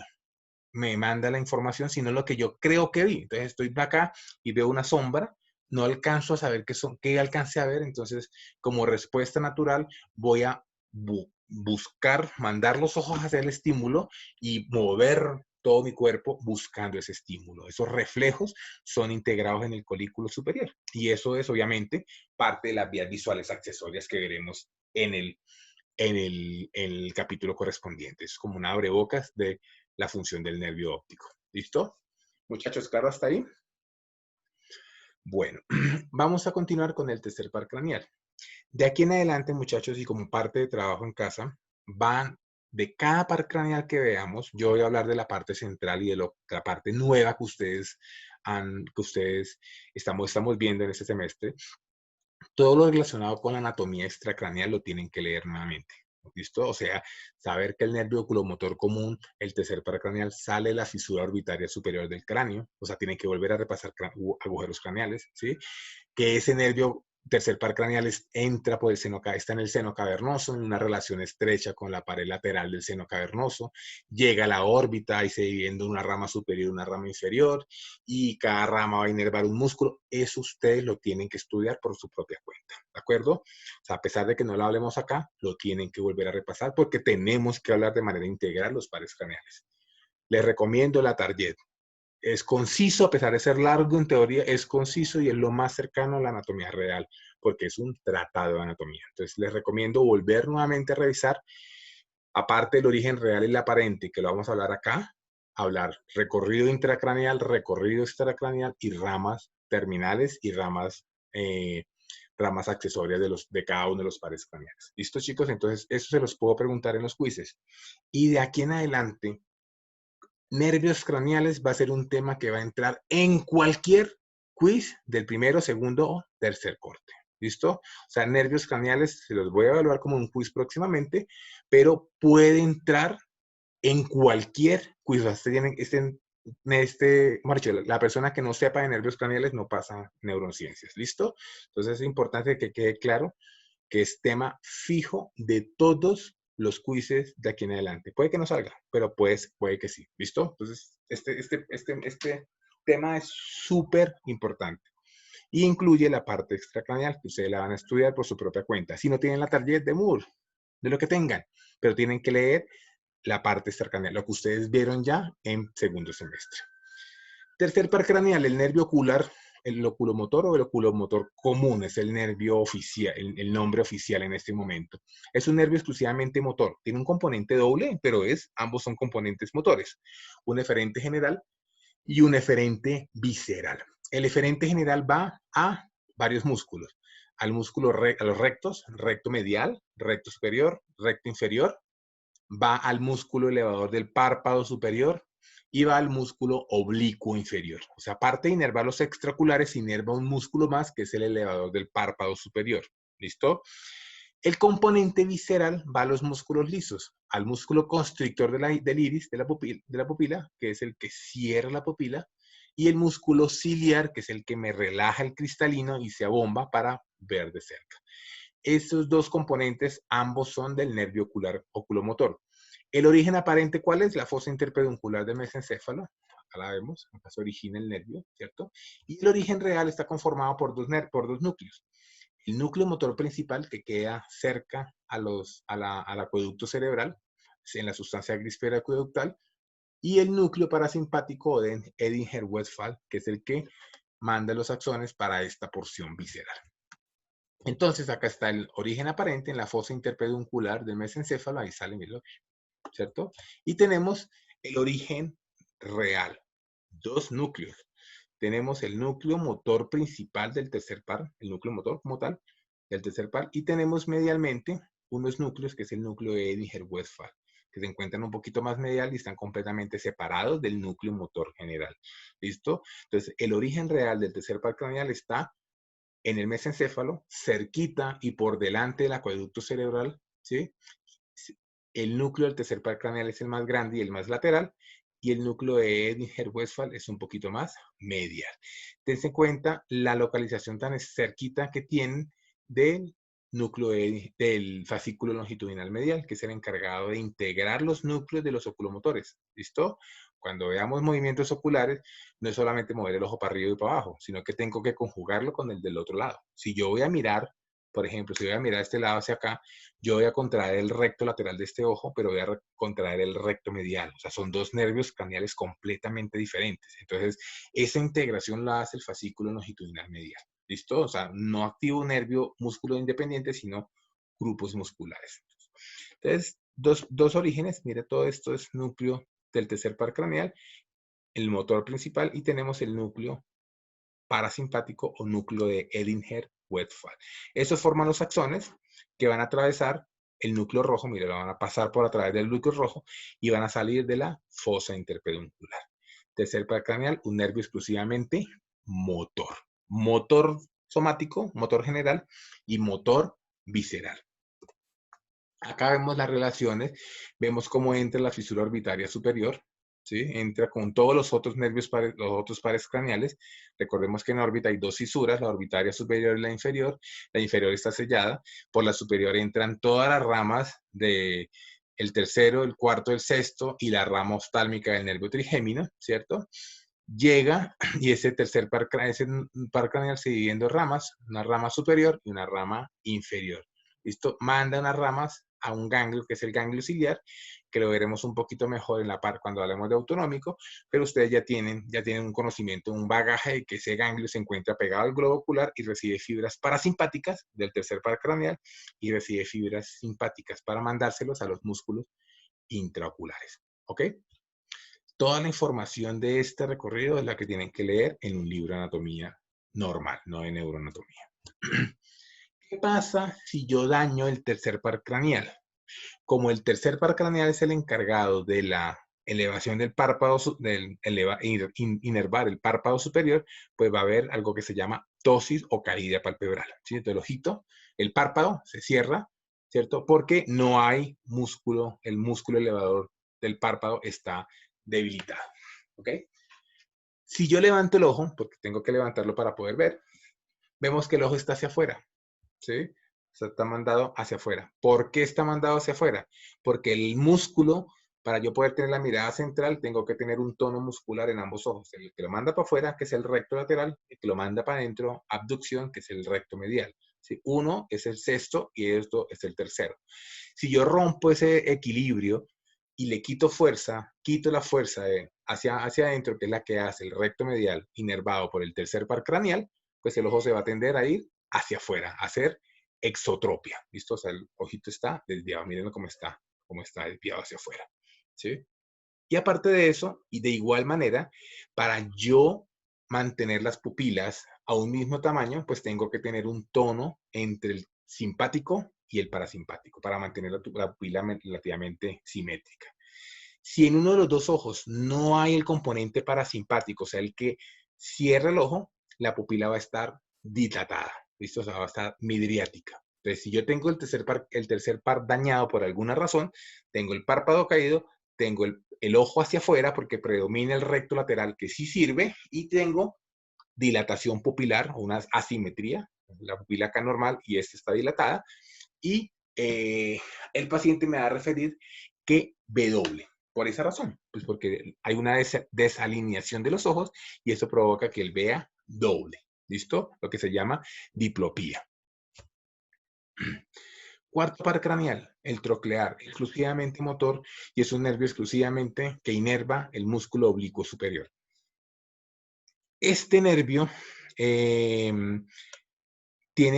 me manda la información, sino lo que yo creo que vi. Entonces, estoy acá y veo una sombra, no alcanzo a saber qué alcancé a ver, entonces, como respuesta natural, voy a buscar, mandar los ojos hacia el estímulo y mover todo mi cuerpo buscando ese estímulo. Esos reflejos son integrados en el colículo superior. Y eso es, obviamente, parte de las vías visuales accesorias que veremos en el capítulo correspondiente. Es como un abrebocas de la función del nervio óptico. ¿Listo? Muchachos, claro hasta ahí. Bueno, vamos a continuar con el tercer par craneal. De aquí en adelante, muchachos, y como parte de trabajo en casa, van de cada par craneal que veamos, yo voy a hablar de la parte central y de la parte nueva que ustedes estamos viendo en este semestre. Todo lo relacionado con la anatomía extracraneal lo tienen que leer nuevamente. ¿Listo? O sea, saber que el nervio oculomotor común, el tercer par craneal, sale de la fisura orbitaria superior del cráneo. O sea, tienen que volver a repasar agujeros craneales, ¿sí? Que ese nervio tercer par craneal entra por el seno, está en el seno cavernoso, en una relación estrecha con la pared lateral del seno cavernoso, llega a la órbita y se divide en una rama superior y una rama inferior, y cada rama va a inervar un músculo. Eso ustedes lo tienen que estudiar por su propia cuenta, ¿de acuerdo? O sea, a pesar de que no lo hablemos acá, lo tienen que volver a repasar porque tenemos que hablar de manera integral los pares craneales. Les recomiendo la Target. Es conciso, a pesar de ser largo en teoría, es conciso y es lo más cercano a la anatomía real, porque es un tratado de anatomía. Entonces, les recomiendo volver nuevamente a revisar, aparte del origen real y el aparente, que lo vamos a hablar acá, hablar recorrido intracraneal, recorrido extracraneal y ramas terminales y ramas accesorias de cada uno de los pares craneales. ¿Listo, chicos? Entonces, eso se los puedo preguntar en los quizzes. Y de aquí en adelante, nervios craneales va a ser un tema que va a entrar en cualquier quiz del primero, segundo o tercer corte. ¿Listo? O sea, nervios craneales se los voy a evaluar como un quiz próximamente, pero puede entrar en cualquier quiz. La persona que no sepa de nervios craneales no pasa neurociencias. ¿Listo? Entonces es importante que quede claro que es tema fijo de todos los quizzes de aquí en adelante. Puede que no salga, pero puede que sí. ¿Listo? Entonces, este tema es súper importante. Y incluye la parte extracraneal, que ustedes la van a estudiar por su propia cuenta. Si no tienen la target de Moore, de lo que tengan, pero tienen que leer la parte extracraneal, lo que ustedes vieron ya en segundo semestre. Tercer par craneal, el nervio ocular, el oculomotor o el oculomotor común, es el nervio oficial, el nombre oficial en este momento. Es un nervio exclusivamente motor. Tiene un componente doble, pero ambos son componentes motores. Un eferente general y un eferente visceral. El eferente general va a varios músculos. A los rectos, recto medial, recto superior, recto inferior. Va al músculo elevador del párpado superior y va al músculo oblicuo inferior. O sea, aparte de inervar los extraoculares, inerva un músculo más que es el elevador del párpado superior. ¿Listo? El componente visceral va a los músculos lisos, al músculo constrictor del iris, de la pupila, que es el que cierra la pupila, y el músculo ciliar, que es el que me relaja el cristalino y se abomba para ver de cerca. Estos dos componentes, ambos son del nervio oculomotor. El origen aparente, ¿cuál es? La fosa interpeduncular del mesencéfalo. Acá la vemos, acá se origina el nervio, ¿cierto? Y el origen real está conformado por dos núcleos. El núcleo motor principal, que queda cerca al acueducto cerebral, en la sustancia gris periacueductal, y el núcleo parasimpático de Edinger-Westphal, que es el que manda los axones para esta porción visceral. Entonces, acá está el origen aparente en la fosa interpeduncular del mesencéfalo, ahí sale mi lógico, ¿cierto? Y tenemos el origen real, dos núcleos. Tenemos el núcleo motor principal del tercer par, el núcleo motor como tal, del tercer par, y tenemos medialmente unos núcleos, que es el núcleo de Edinger-Westphal, que se encuentran un poquito más medial y están completamente separados del núcleo motor general. ¿Listo? Entonces, el origen real del tercer par craneal está en el mesencéfalo, cerquita y por delante del acueducto cerebral, ¿sí? El núcleo del tercer par craneal es el más grande y el más lateral, y el núcleo de Edinger-Westphal es un poquito más medial. Tense en cuenta la localización tan cerquita que tienen del núcleo del fascículo longitudinal medial, que es el encargado de integrar los núcleos de los oculomotores. ¿Listo? Cuando veamos movimientos oculares, no es solamente mover el ojo para arriba y para abajo, sino que tengo que conjugarlo con el del otro lado. Si yo voy a mirar, por ejemplo, si voy a mirar este lado hacia acá, yo voy a contraer el recto lateral de este ojo, pero voy a contraer el recto medial. O sea, son dos nervios craneales completamente diferentes. Entonces, esa integración la hace el fascículo longitudinal medial. ¿Listo? O sea, no activo nervio músculo independiente, sino grupos musculares. Entonces, dos orígenes. Mire, todo esto es núcleo del tercer par craneal, el motor principal, y tenemos el núcleo parasimpático o núcleo de Edinger-Westphal. Estos forman los axones que van a atravesar el núcleo rojo, mire, lo van a pasar por a través del núcleo rojo y van a salir de la fosa interpeduncular. Tercer par craneal, un nervio exclusivamente motor. Motor somático, motor general y motor visceral. Acá vemos las relaciones, vemos cómo entra la fisura orbitaria superior, ¿sí? Entra con todos los otros nervios, los otros pares craneales. Recordemos que en órbita hay dos fisuras, la orbitaria superior y la inferior. La inferior está sellada, por la superior entran todas las ramas del tercero, el cuarto, el sexto y la rama oftálmica del nervio trigémino, ¿cierto? Llega y ese tercer par craneal se divide en dos ramas, una rama superior y una rama inferior. ¿Listo? Manda unas ramas a un ganglio, que es el ganglio ciliar, que lo veremos un poquito mejor en la par cuando hablemos de autonómico, pero ustedes ya tienen un conocimiento, un bagaje de que ese ganglio se encuentra pegado al globo ocular y recibe fibras parasimpáticas del tercer par craneal y recibe fibras simpáticas para mandárselos a los músculos intraoculares. ¿Ok? Toda la información de este recorrido es la que tienen que leer en un libro de anatomía normal, no de neuroanatomía. ¿Qué pasa si yo daño el tercer par craneal? Como el tercer par craneal es el encargado de la elevación del párpado, inervar el párpado superior, pues va a haber algo que se llama ptosis o caída palpebral. ¿Sí? Entonces el ojito, el párpado se cierra, ¿cierto? Porque no hay músculo, el músculo elevador del párpado está debilitado. ¿Ok? Si yo levanto el ojo, porque tengo que levantarlo para poder ver, vemos que el ojo está hacia afuera. ¿Sí? O sea, está mandado hacia afuera. ¿Por qué está mandado hacia afuera? Porque el músculo, para yo poder tener la mirada central, tengo que tener un tono muscular en ambos ojos. El que lo manda para afuera, que es el recto lateral, el que lo manda para adentro, abducción, que es el recto medial. ¿Sí? Uno es el sexto y esto es el tercero. Si yo rompo ese equilibrio y le quito fuerza, quito la fuerza hacia adentro, que es la que hace el recto medial inervado por el tercer par craneal, pues el ojo se va a tender a ir hacia afuera, a hacer exotropia. ¿Listo? O sea, el ojito está desviado. Miren cómo está desviado hacia afuera. ¿Sí? Y aparte de eso, y de igual manera, para yo mantener las pupilas a un mismo tamaño, pues tengo que tener un tono entre el simpático y el parasimpático para mantener la pupila relativamente simétrica. Si en uno de los dos ojos no hay el componente parasimpático, o sea, el que cierra el ojo, la pupila va a estar dilatada. ¿Listo? O sea, va a estar midriática. Entonces, si yo tengo el tercer par dañado por alguna razón, tengo el párpado caído, tengo el ojo hacia afuera porque predomina el recto lateral que sí sirve y tengo dilatación pupilar o una asimetría, la pupila acá normal y esta está dilatada y el paciente me va a referir que ve doble. Por esa razón, pues porque hay una desalineación de los ojos y eso provoca que él vea doble. ¿Listo? Lo que se llama diplopía. Cuarto par craneal, el troclear, exclusivamente motor y es un nervio exclusivamente que inerva el músculo oblicuo superior. Este nervio tiene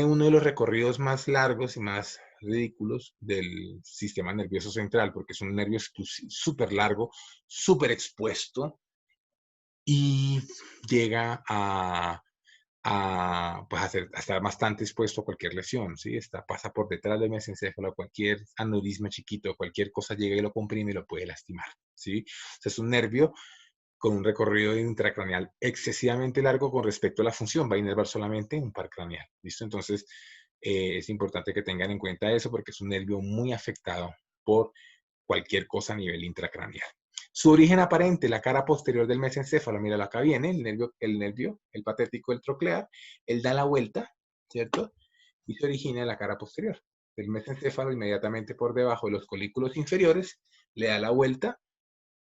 uno de los recorridos más largos y más ridículos del sistema nervioso central porque es un nervio súper largo, súper expuesto y llega pues a estar bastante expuesto a cualquier lesión, ¿sí? Pasa por detrás del mesencéfalo, cualquier aneurisma chiquito, cualquier cosa llega y lo comprime y lo puede lastimar, ¿sí? O sea, es un nervio con un recorrido intracraneal excesivamente largo con respecto a la función, va a inervar solamente un par craneal, ¿listo? Entonces, es importante que tengan en cuenta eso porque es un nervio muy afectado por cualquier cosa a nivel intracraneal. Su origen aparente, la cara posterior del mesencéfalo, mira, acá viene el patético del troclear, él da la vuelta, ¿cierto? Y se origina en la cara posterior. El mesencéfalo inmediatamente por debajo de los colículos inferiores, le da la vuelta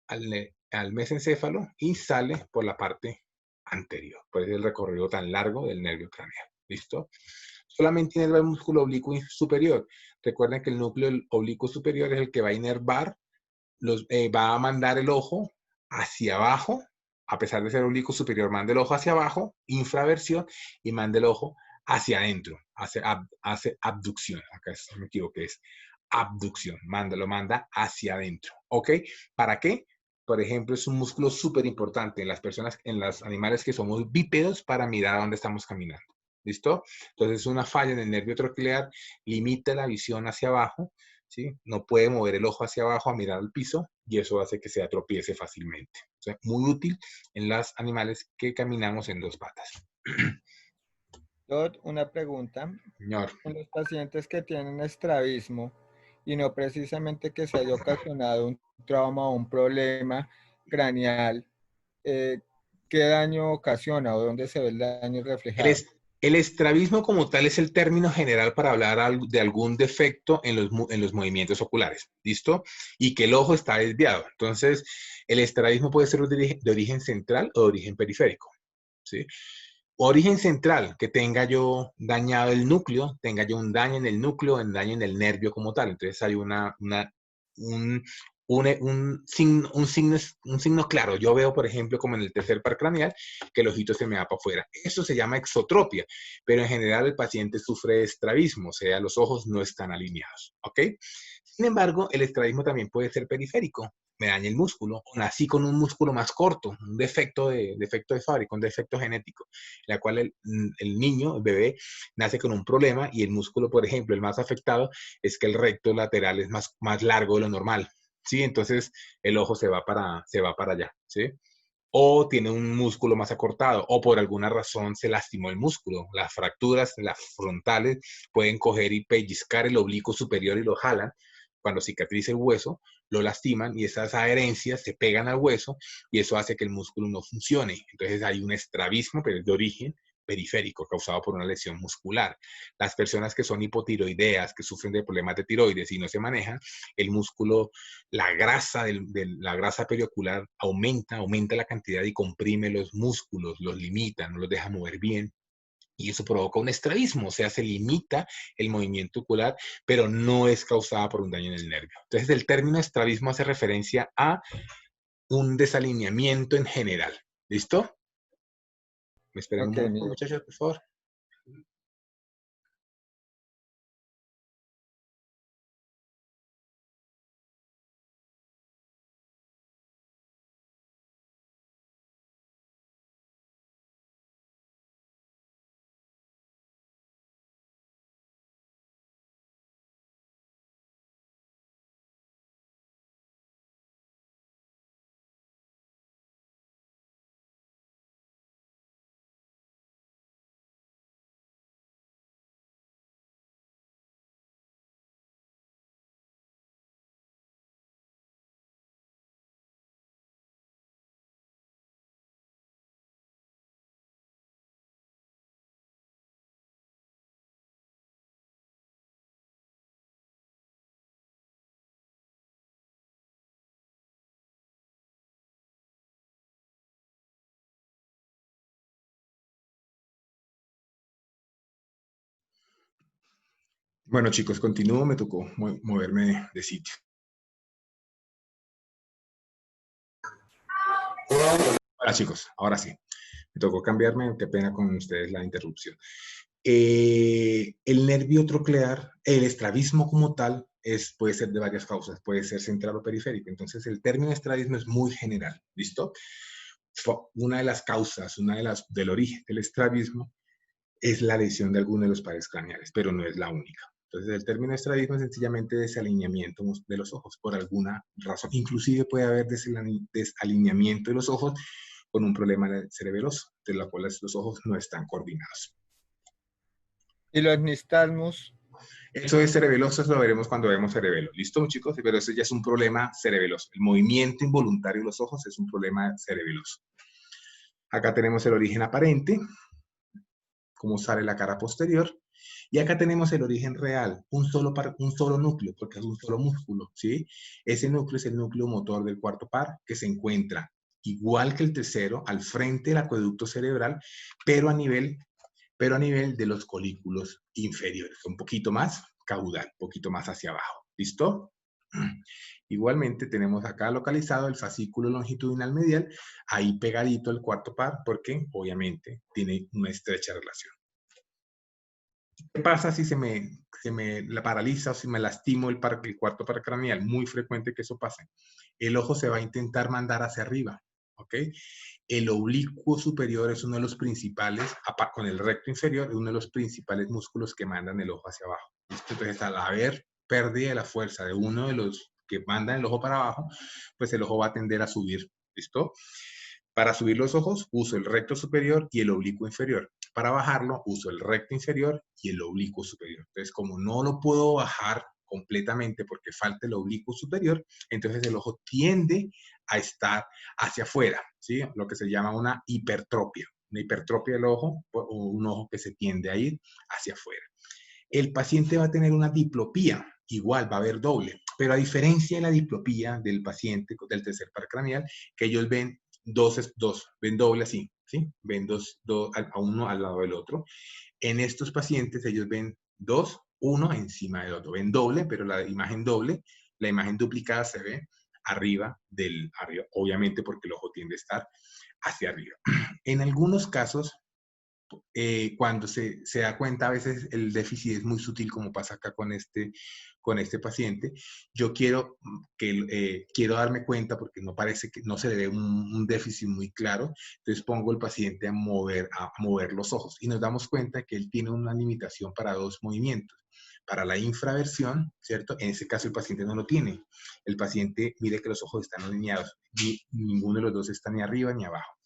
al mesencéfalo y sale por la parte anterior. Por eso el recorrido tan largo del nervio craneal. ¿Listo? Solamente inerva el músculo oblicuo superior. Recuerden que el núcleo oblicuo superior es el que va a inervar, va a mandar el ojo hacia abajo, a pesar de ser oblicuo superior, manda el ojo hacia abajo, infraversión, y manda el ojo hacia adentro, hace abducción. Acá me equivoqué, es abducción, lo manda hacia adentro. ¿Ok? ¿Para qué? Por ejemplo, es un músculo súper importante en las personas, en los animales que somos bípedos para mirar a dónde estamos caminando. ¿Listo? Entonces, una falla en el nervio troclear limita la visión hacia abajo, ¿sí? No puede mover el ojo hacia abajo a mirar al piso y eso hace que se atropiece fácilmente. O sea, muy útil en los animales que caminamos en dos patas. Una pregunta. Señor. En los pacientes que tienen estrabismo y no precisamente que se haya ocasionado un trauma o un problema craneal, ¿qué daño ocasiona o dónde se ve el daño reflejado? El estrabismo como tal es el término general para hablar de algún defecto en los movimientos oculares, ¿listo? Y que el ojo está desviado. Entonces, el estrabismo puede ser de origen central o de origen periférico, ¿sí? Origen central, que tenga yo dañado el núcleo, tenga yo un daño en el núcleo, un daño en el nervio como tal. Entonces hay un signo claro. Yo veo, por ejemplo, como en el tercer par craneal, que el ojito se me va para afuera. Eso se llama exotropia, pero en general el paciente sufre de estrabismo, o sea, los ojos no están alineados, ¿ok? Sin embargo, el estrabismo también puede ser periférico. Me daña el músculo, o nací con un músculo más corto, un defecto de fábrica, un defecto genético, en la cual el niño, el bebé, nace con un problema y el músculo, por ejemplo, el más afectado es que el recto lateral es más largo de lo normal, ¿sí? Entonces el ojo se va para allá, ¿sí? O tiene un músculo más acortado, o por alguna razón se lastimó el músculo. Las fracturas, las frontales, pueden coger y pellizcar el oblicuo superior y lo jalan. Cuando cicatriza el hueso, lo lastiman y esas adherencias se pegan al hueso y eso hace que el músculo no funcione. Entonces hay un estrabismo, pero es de origen periférico, causado por una lesión muscular. Las personas que son hipotiroideas, que sufren de problemas de tiroides y no se manejan, el músculo, la grasa la grasa periocular aumenta la cantidad y comprime los músculos, los limita, no los deja mover bien. Y eso provoca un estrabismo, o sea, se limita el movimiento ocular, pero no es causada por un daño en el nervio. Entonces, el término estrabismo hace referencia a un desalineamiento en general. ¿Listo? ¿Me esperan un momento, muchachos, por favor? Bueno, chicos, continúo, me tocó moverme de sitio. Hola, chicos, ahora sí. Me tocó cambiarme, qué pena con ustedes la interrupción. El nervio troclear, el estrabismo como tal, puede ser de varias causas, puede ser central o periférico. Entonces, el término estrabismo es muy general, ¿listo? Una de las causas, del origen del estrabismo es la lesión de alguno de los pares craneales, pero no es la única. Entonces, el término estrabismo es sencillamente desalineamiento de los ojos por alguna razón. Inclusive puede haber desalineamiento de los ojos con un problema cerebeloso, de la cual los ojos no están coordinados. ¿Y los nistagmus? Eso es cerebeloso, eso lo veremos cuando vemos cerebelo. ¿Listo, chicos? Pero eso ya es un problema cerebeloso. El movimiento involuntario de los ojos es un problema cerebeloso. Acá tenemos el origen aparente, cómo sale la cara posterior. Y acá tenemos el origen real, un solo núcleo, porque es un solo músculo, ¿sí? Ese núcleo es el núcleo motor del cuarto par, que se encuentra igual que el tercero, al frente del acueducto cerebral, pero a nivel de los colículos inferiores, un poquito más caudal, un poquito más hacia abajo. ¿Listo? Igualmente tenemos acá localizado el fascículo longitudinal medial, ahí pegadito al cuarto par, porque obviamente tiene una estrecha relación. ¿Qué pasa si se me la paraliza o si me lastimo el cuarto par craneal? Muy frecuente que eso pase. El ojo se va a intentar mandar hacia arriba, ¿ok? El oblicuo superior es uno de los principales, con el recto inferior, es uno de los principales músculos que mandan el ojo hacia abajo. ¿Listo? Entonces, al haber pérdida de la fuerza de uno de los que mandan el ojo para abajo, pues el ojo va a tender a subir. ¿Listo? Para subir los ojos uso el recto superior y el oblicuo inferior. Para bajarlo uso el recto inferior y el oblicuo superior. Entonces, como no lo puedo bajar completamente porque falta el oblicuo superior, entonces el ojo tiende a estar hacia afuera, ¿sí? Lo que se llama una hipertropia. Una hipertropia del ojo o un ojo que se tiende a ir hacia afuera. El paciente va a tener una diplopía, igual va a haber doble, pero a diferencia de la diplopía del paciente del tercer par craneal, que ellos ven ven doble así, ¿sí? Ven a uno al lado del otro. En estos pacientes ellos ven uno encima del otro. Ven doble, pero la imagen doble, la imagen duplicada se ve arriba, obviamente porque el ojo tiende a estar hacia arriba. En algunos casos, cuando se da cuenta, a veces el déficit es muy sutil, como pasa acá con este paciente. Yo quiero darme cuenta, porque no parece que no se le ve un déficit muy claro, entonces pongo al paciente a mover los ojos y nos damos cuenta que él tiene una limitación para dos movimientos. Para la infraversión, ¿cierto? En ese caso el paciente no lo tiene. El paciente mire que los ojos están alineados, ninguno de los dos está ni arriba ni abajo.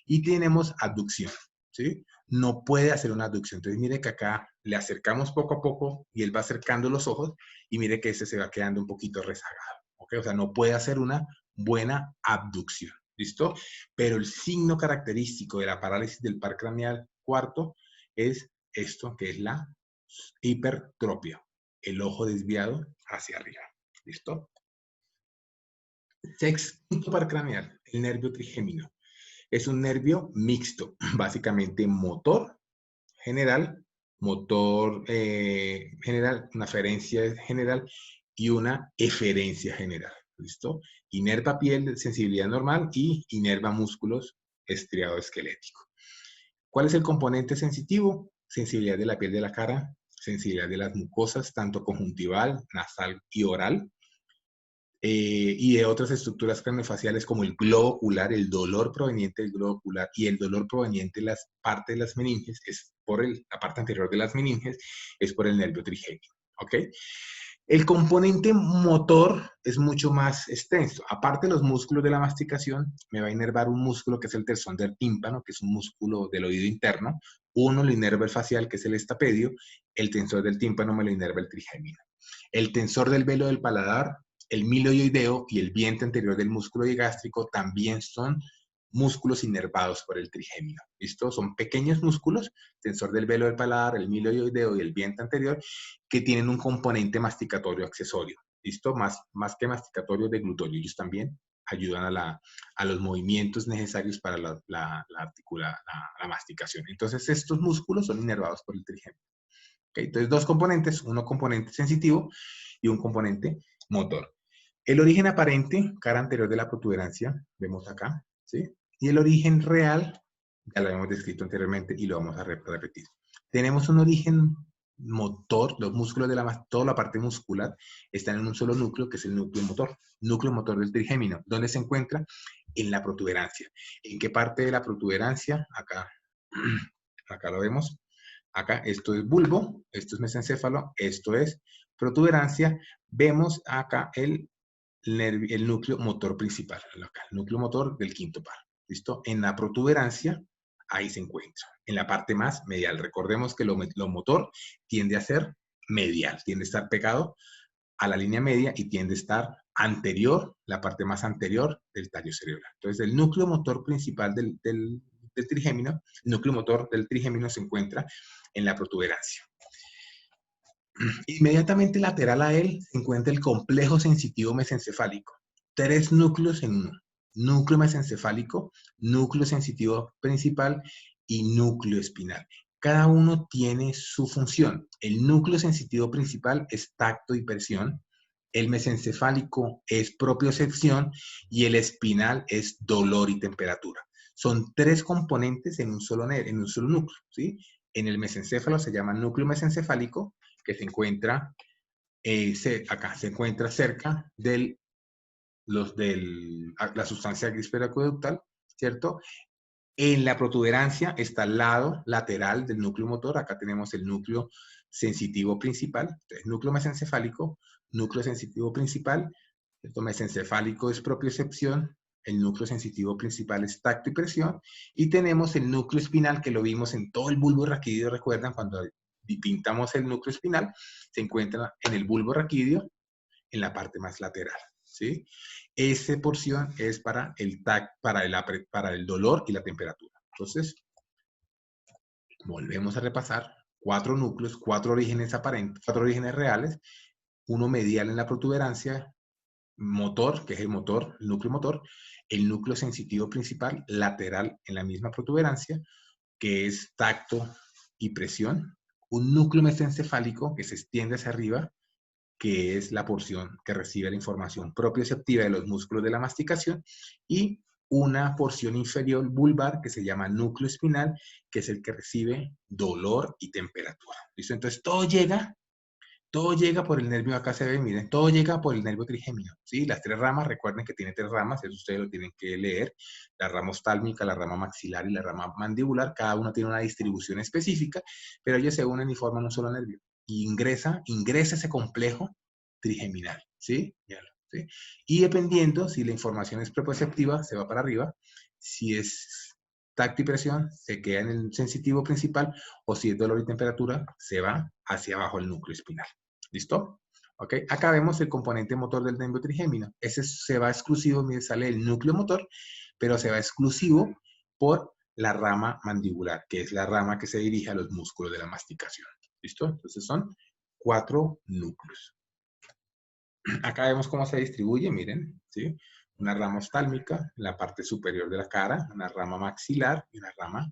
Y tenemos abducción, ¿sí? No puede hacer una abducción. Entonces, mire que acá le acercamos poco a poco y él va acercando los ojos y mire que ese se va quedando un poquito rezagado, ¿ok? O sea, no puede hacer una buena abducción, ¿listo? Pero el signo característico de la parálisis del par craneal cuarto es esto, que es la hipertropia, el ojo desviado hacia arriba, ¿listo? Sexto par craneal, el nervio trigémino. Es un nervio mixto, básicamente motor general, una aferencia general y una eferencia general. ¿Listo? Inerva piel de sensibilidad normal y inerva músculos estriado esquelético. ¿Cuál es el componente sensitivo? Sensibilidad de la piel de la cara, sensibilidad de las mucosas, tanto conjuntival, nasal y oral. Y de otras estructuras craneofaciales como el globo ocular, el dolor proveniente del globo ocular y el dolor proveniente de las partes de las meninges, es por la parte anterior de las meninges, es por el nervio trigémino, ¿ok? El componente motor es mucho más extenso. Aparte de los músculos de la masticación, me va a inervar un músculo que es el tersón del tímpano, que es un músculo del oído interno. Uno lo inerva el facial, que es el estapedio. El tensor del tímpano me lo inerva el trigémino. El tensor del velo del paladar, el miloioideo y el vientre anterior del músculo digástrico también son músculos inervados por el trigémino. ¿Listo? Son pequeños músculos, tensor del velo del paladar, el miloioideo y el vientre anterior, que tienen un componente masticatorio accesorio. ¿Listo? Más que masticatorio, deglutorio. Ellos también ayudan a los movimientos necesarios para la masticación. Entonces, estos músculos son inervados por el trigémino. ¿Okay? Entonces, dos componentes, uno componente sensitivo y un componente motor. El origen aparente, cara anterior de la protuberancia, vemos acá, ¿sí? Y el origen real, ya lo hemos descrito anteriormente y lo vamos a repetir. Tenemos un origen motor, los músculos toda la parte muscular están en un solo núcleo, que es el núcleo motor del trigémino. ¿Dónde se encuentra? En la protuberancia. ¿En qué parte de la protuberancia? Acá, acá lo vemos. Acá, esto es bulbo, esto es mesencéfalo, esto es protuberancia. Vemos acá el núcleo motor principal, acá, el núcleo motor del quinto par. ¿Listo? En la protuberancia, ahí se encuentra. En la parte más medial. Recordemos que lo motor tiende a ser medial, tiende a estar pegado a la línea media y tiende a estar anterior, la parte más anterior del tallo cerebral. Entonces, el núcleo motor principal del trigémino, el núcleo motor del trigémino se encuentra en la protuberancia. Inmediatamente lateral a él se encuentra el complejo sensitivo mesencefálico. 3 núcleos en uno. Núcleo mesencefálico, núcleo sensitivo principal y núcleo espinal. Cada uno tiene su función. El núcleo sensitivo principal es tacto y presión. El mesencefálico es propiocepción y el espinal es dolor y temperatura. Son 3 componentes en un solo núcleo, ¿sí? En el mesencéfalo se llama núcleo mesencefálico, que se encuentra acá, se encuentra cerca de la sustancia gris periaqueductal, ¿cierto? En la protuberancia está al lado lateral del núcleo motor. Acá tenemos el núcleo sensitivo principal. Entonces, núcleo mesencefálico, núcleo sensitivo principal. El mesencefálico es propiocepción, el núcleo sensitivo principal es tacto y presión, y tenemos el núcleo espinal que lo vimos en todo el bulbo raquídeo. Recuerdan cuando pintamos el núcleo espinal, se encuentra en el bulbo raquídeo, en la parte más lateral, ¿sí? Esa porción es para el dolor y la temperatura. Entonces, volvemos a repasar 4 núcleos, 4 orígenes aparentes, 4 orígenes reales, uno medial en la protuberancia, motor, que es el motor, el núcleo sensitivo principal, lateral en la misma protuberancia, que es tacto y presión, un núcleo mesencefálico que se extiende hacia arriba, que es la porción que recibe la información propioceptiva de los músculos de la masticación, y una porción inferior vulvar que se llama núcleo espinal, que es el que recibe dolor y temperatura. ¿Listo? Entonces todo llega por el nervio, acá se ve, miren, todo llega por el nervio trigémino, ¿sí? Las 3 ramas, recuerden que tiene 3 ramas, eso ustedes lo tienen que leer, la rama oftálmica, la rama maxilar y la rama mandibular, cada una tiene una distribución específica, pero ellos se unen y forman un solo nervio, y ingresa ese complejo trigeminal, ¿sí? ¿Sí? Y dependiendo, si la información es propioceptiva, se va para arriba, si es tacto y presión, se queda en el sensitivo principal, o si es dolor y temperatura, se va hacia abajo el núcleo espinal. ¿Listo? ¿Ok? Acá vemos el componente motor del nervio trigémino. Ese se va exclusivo, mire, sale el núcleo motor, pero se va exclusivo por la rama mandibular, que es la rama que se dirige a los músculos de la masticación. ¿Listo? Entonces son 4 núcleos. Acá vemos cómo se distribuye, miren, ¿sí? Una rama oftálmica en la parte superior de la cara, una rama maxilar y una rama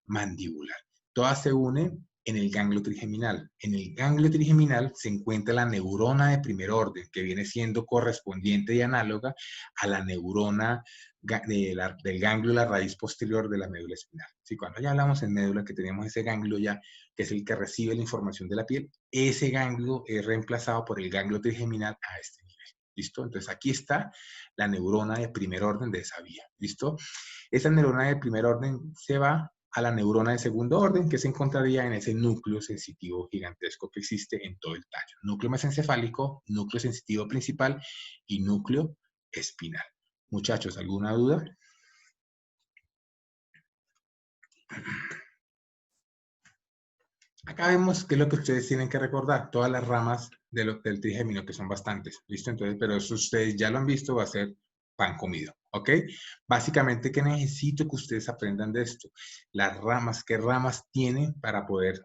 mandibular. Todas se unen en el ganglio trigeminal. En el ganglio trigeminal se encuentra la neurona de primer orden, que viene siendo correspondiente y análoga a la neurona del ganglio de la raíz posterior de la médula espinal. Sí, cuando ya hablamos en médula, que tenemos ese ganglio ya, que es el que recibe la información de la piel, ese ganglio es reemplazado por el ganglio trigeminal a este nivel. ¿Listo? Entonces aquí está la neurona de primer orden de esa vía. ¿Listo? Esa neurona de primer orden se va a la neurona de segundo orden, que se encontraría en ese núcleo sensitivo gigantesco que existe en todo el tallo. Núcleo mesencefálico, núcleo sensitivo principal y núcleo espinal. Muchachos, ¿alguna duda? Acá vemos qué es lo que ustedes tienen que recordar, todas las ramas del trigémino, que son bastantes, ¿listo? Entonces, pero eso ustedes ya lo han visto, va a ser pan comido, ¿ok? Básicamente, ¿qué necesito que ustedes aprendan de esto? Las ramas, ¿qué ramas tienen para poder,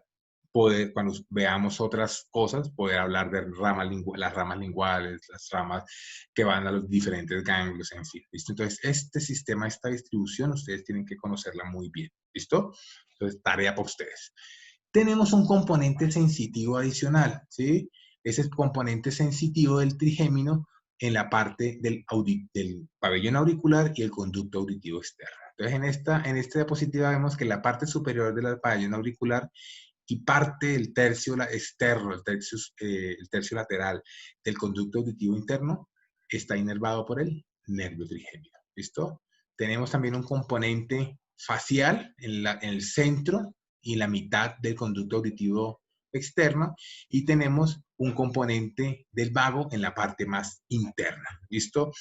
cuando veamos otras cosas, poder hablar de las ramas linguales, las ramas que van a los diferentes ganglios, en fin, ¿listo? Entonces, este sistema, esta distribución, ustedes tienen que conocerla muy bien, ¿listo? Entonces, tarea para ustedes. Tenemos un componente sensitivo adicional, ¿sí? Ese componente sensitivo del trigémino en la parte del pabellón auricular y el conducto auditivo externo. Entonces, en esta diapositiva vemos que la parte superior del pabellón auricular y parte del tercio externo, el tercio lateral del conducto auditivo interno está inervado por el nervio trigémino. ¿Listo? Tenemos también un componente facial en el centro y la mitad del conducto auditivo externo, y tenemos un componente del vago en la parte más interna. ¿Listo?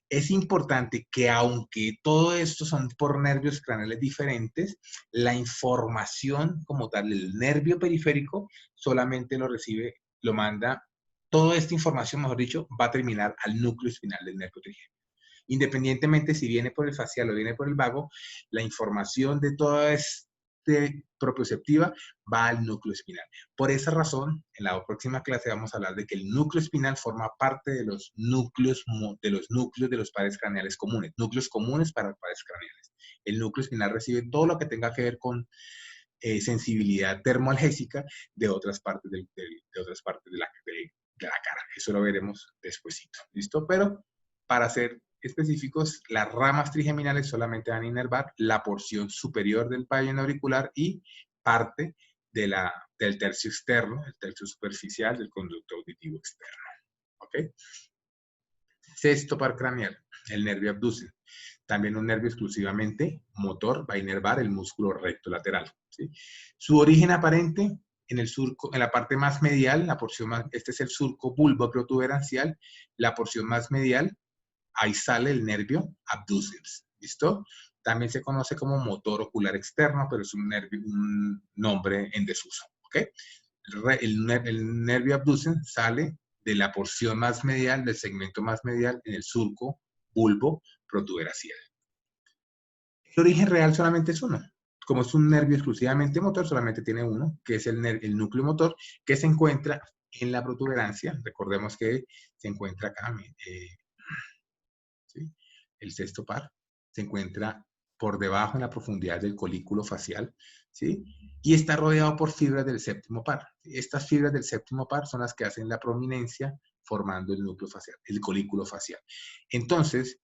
Es importante que, aunque todo esto son por nervios craneales diferentes, la información como tal, el nervio periférico, solamente lo manda, toda esta información, mejor dicho, va a terminar al núcleo espinal del nervio trigémino. Independientemente si viene por el facial o viene por el vago, la información de toda esta propioceptiva va al núcleo espinal. Por esa razón, en la próxima clase vamos a hablar de que el núcleo espinal forma parte de los núcleos de los pares craneales comunes, núcleos comunes para pares craneales. El núcleo espinal recibe todo lo que tenga que ver con sensibilidad termoalgésica de otras partes de la cara. Eso lo veremos despuesito. ¿Listo? Pero para ser específicos, las ramas trigeminales solamente van a inervar la porción superior del pabellón auricular y parte del tercio externo, el tercio superficial del conducto auditivo externo. ¿Ok? Sexto par craneal, el nervio abducen. También un nervio exclusivamente motor, va a inervar el músculo recto lateral. ¿Sí? Su origen aparente en el surco, en la parte más medial, la porción más, este es el surco bulboprotuberancial, la porción más medial, ahí sale el nervio abducens, ¿listo? También se conoce como motor ocular externo, pero es un nombre en desuso, ¿ok? El nervio abducens sale de la porción más medial, del segmento más medial, en el surco bulboprotuberancial. El origen real solamente es uno. Como es un nervio exclusivamente motor, solamente tiene uno, que es el núcleo motor, que se encuentra en la protuberancia. Recordemos que se encuentra acá, ¿sí? El sexto par se encuentra por debajo en la profundidad del colículo facial, ¿sí? Y está rodeado por fibras del séptimo par. Estas fibras del séptimo par son las que hacen la prominencia formando el núcleo facial, el colículo facial. Entonces,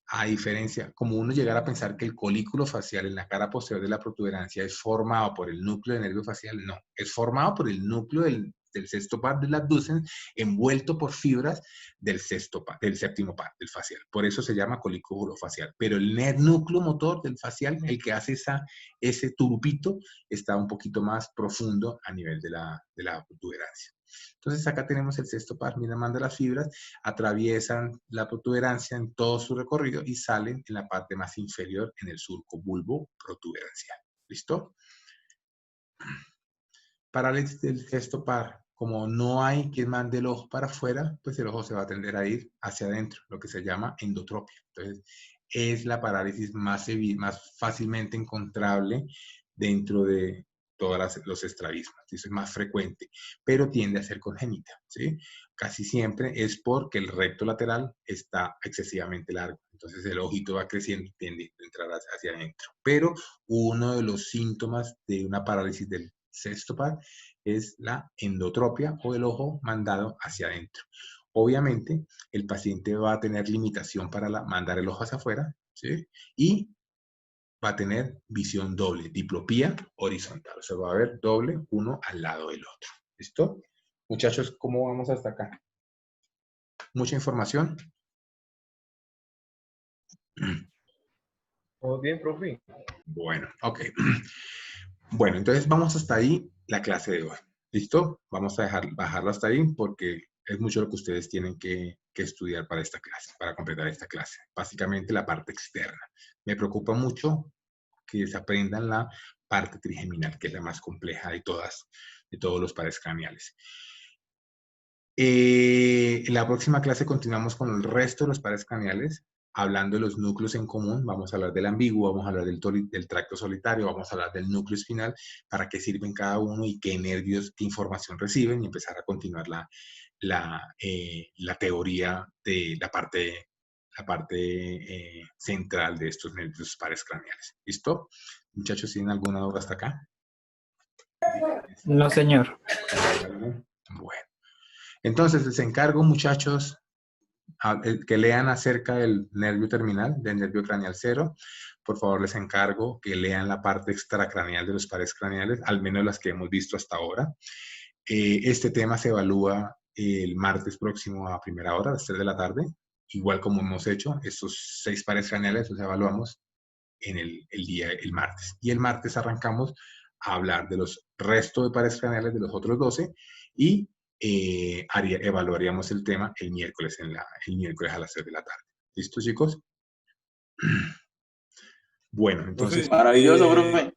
a diferencia, como uno llegara a pensar que el colículo facial en la cara posterior de la protuberancia es formado por el núcleo del nervio facial, no, es formado por el núcleo del sexto par del abducens envuelto por fibras del séptimo par del facial. Por eso se llama colículo facial. Pero el núcleo motor del facial, el que hace ese tubito, está un poquito más profundo a nivel de la protuberancia. Entonces acá tenemos el sexto par, mira, manda las fibras, atraviesan la protuberancia en todo su recorrido y salen en la parte más inferior en el surco bulbo protuberancial. ¿Listo? Parálisis del sexto par. Como no hay quien mande el ojo para afuera, pues el ojo se va a tender a ir hacia adentro, lo que se llama endotropia. Entonces, es la parálisis más fácilmente encontrable dentro de todos los estrabismos. Es más frecuente, pero tiende a ser congénita, ¿sí? Casi siempre es porque el recto lateral está excesivamente largo. Entonces, el ojito va creciendo y tiende a entrar hacia adentro. Pero uno de los síntomas de una parálisis del sexto par es la endotropia o el ojo mandado hacia adentro. Obviamente, el paciente va a tener limitación para mandar el ojo hacia afuera, ¿sí? Y va a tener visión doble, diplopía horizontal. O sea, va a haber doble uno al lado del otro. ¿Listo? Muchachos, ¿cómo vamos hasta acá? ¿Mucha información? ¿Todo bien, profe? Bueno, ok. Bueno, entonces vamos hasta ahí la clase de hoy. ¿Listo? Vamos a bajarlo hasta ahí porque es mucho lo que ustedes tienen que estudiar para esta clase, para completar esta clase. Básicamente la parte externa. Me preocupa mucho que se aprendan la parte trigeminal, que es la más compleja de todos los pares craneales. En la próxima clase continuamos con el resto de los pares craneales, hablando de los núcleos en común. Vamos a hablar del ambiguo, vamos a hablar del tracto solitario, vamos a hablar del núcleo espinal, para qué sirven cada uno y qué nervios, qué información reciben, y empezar a continuar la teoría de la parte central de estos nervios pares craneales. ¿Listo? Muchachos, ¿tienen alguna duda hasta acá? No, señor. Bueno. Entonces, les encargo, muchachos, que lean acerca del nervio terminal, del nervio craneal cero. Por favor, les encargo que lean la parte extracraneal de los pares craneales, al menos las que hemos visto hasta ahora. Este tema se evalúa el martes próximo a primera hora, a las 3 de la tarde. Igual como hemos hecho, estos 6 pares craneales los evaluamos en el martes. Y el martes arrancamos a hablar de los restos de pares craneales de los otros 12 y evaluaríamos el tema el miércoles a las 3 de la tarde. ¿Listo, chicos? Bueno, entonces... Maravilloso, profe.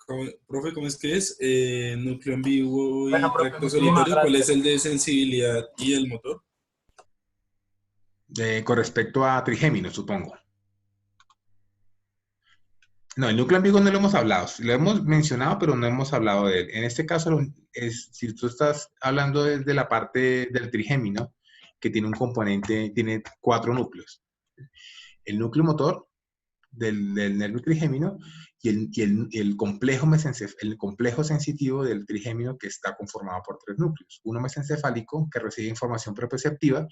Profe, ¿cómo es que es? Núcleo ambiguo y tracto solitario. ¿Cuál es el de sensibilidad y el motor? Con respecto a trigémino, supongo. No, el núcleo ambiguo no lo hemos hablado. Lo hemos mencionado, pero no hemos hablado de él. En este caso, si tú estás hablando de la parte del trigémino, que tiene un componente, tiene 4 núcleos. El núcleo motor del nervio trigémino y el complejo sensitivo del trigémino, que está conformado por 3 núcleos. Uno mesencefálico, que recibe información proprioceptiva,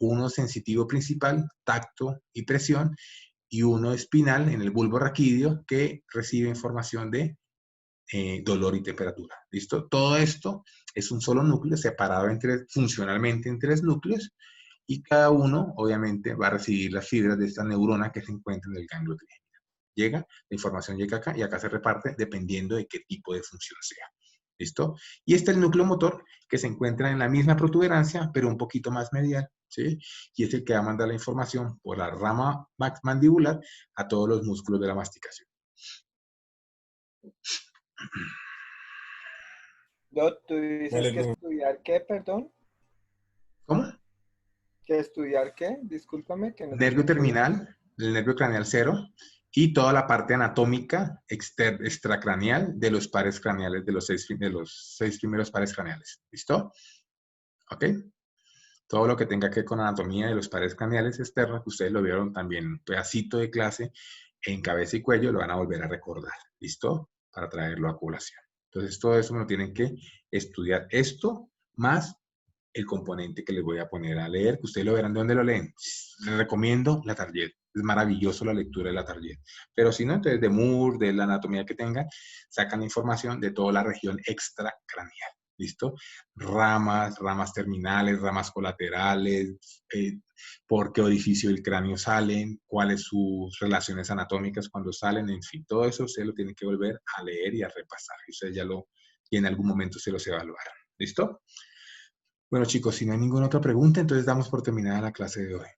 uno sensitivo principal, tacto y presión, y uno espinal en el bulbo raquídeo, que recibe información de dolor y temperatura. ¿Listo? Todo esto es un solo núcleo separado funcionalmente en 3 núcleos, y cada uno obviamente va a recibir las fibras de esta neurona que se encuentra en el ganglio trigémino. La información llega acá y acá se reparte dependiendo de qué tipo de función sea. ¿Listo? Y este es el núcleo motor que se encuentra en la misma protuberancia, pero un poquito más medial, ¿sí? Y es el que va a mandar la información por la rama mandibular a todos los músculos de la masticación. ¿Tú dices que estudiar qué, perdón? ¿Cómo? ¿Que estudiar qué? Discúlpame. Que no Nervio terminal, el nervio craneal 0, y toda la parte anatómica extracraneal de los pares craneales, de los seis primeros pares craneales. ¿Listo? ¿Ok? Todo lo que tenga que ver con anatomía de los pares craneales externos, que ustedes lo vieron también en un pedacito de clase en cabeza y cuello, lo van a volver a recordar. ¿Listo? Para traerlo a colación. Entonces, todo eso me lo tienen que estudiar. Esto más el componente que les voy a poner a leer, que ustedes lo verán. ¿De dónde lo leen? Les recomiendo la Target. Es maravilloso la lectura de la Target. Pero si no, entonces de Moore, de la anatomía que tengan, sacan información de toda la región extracraneal. ¿Listo? Ramas terminales, ramas colaterales, por qué orificio del cráneo salen, cuáles sus relaciones anatómicas cuando salen, en fin, todo eso ustedes lo tienen que volver a leer y a repasar. Y ustedes y en algún momento se los evaluaron. ¿Listo? Bueno, chicos, si no hay ninguna otra pregunta, entonces damos por terminada la clase de hoy.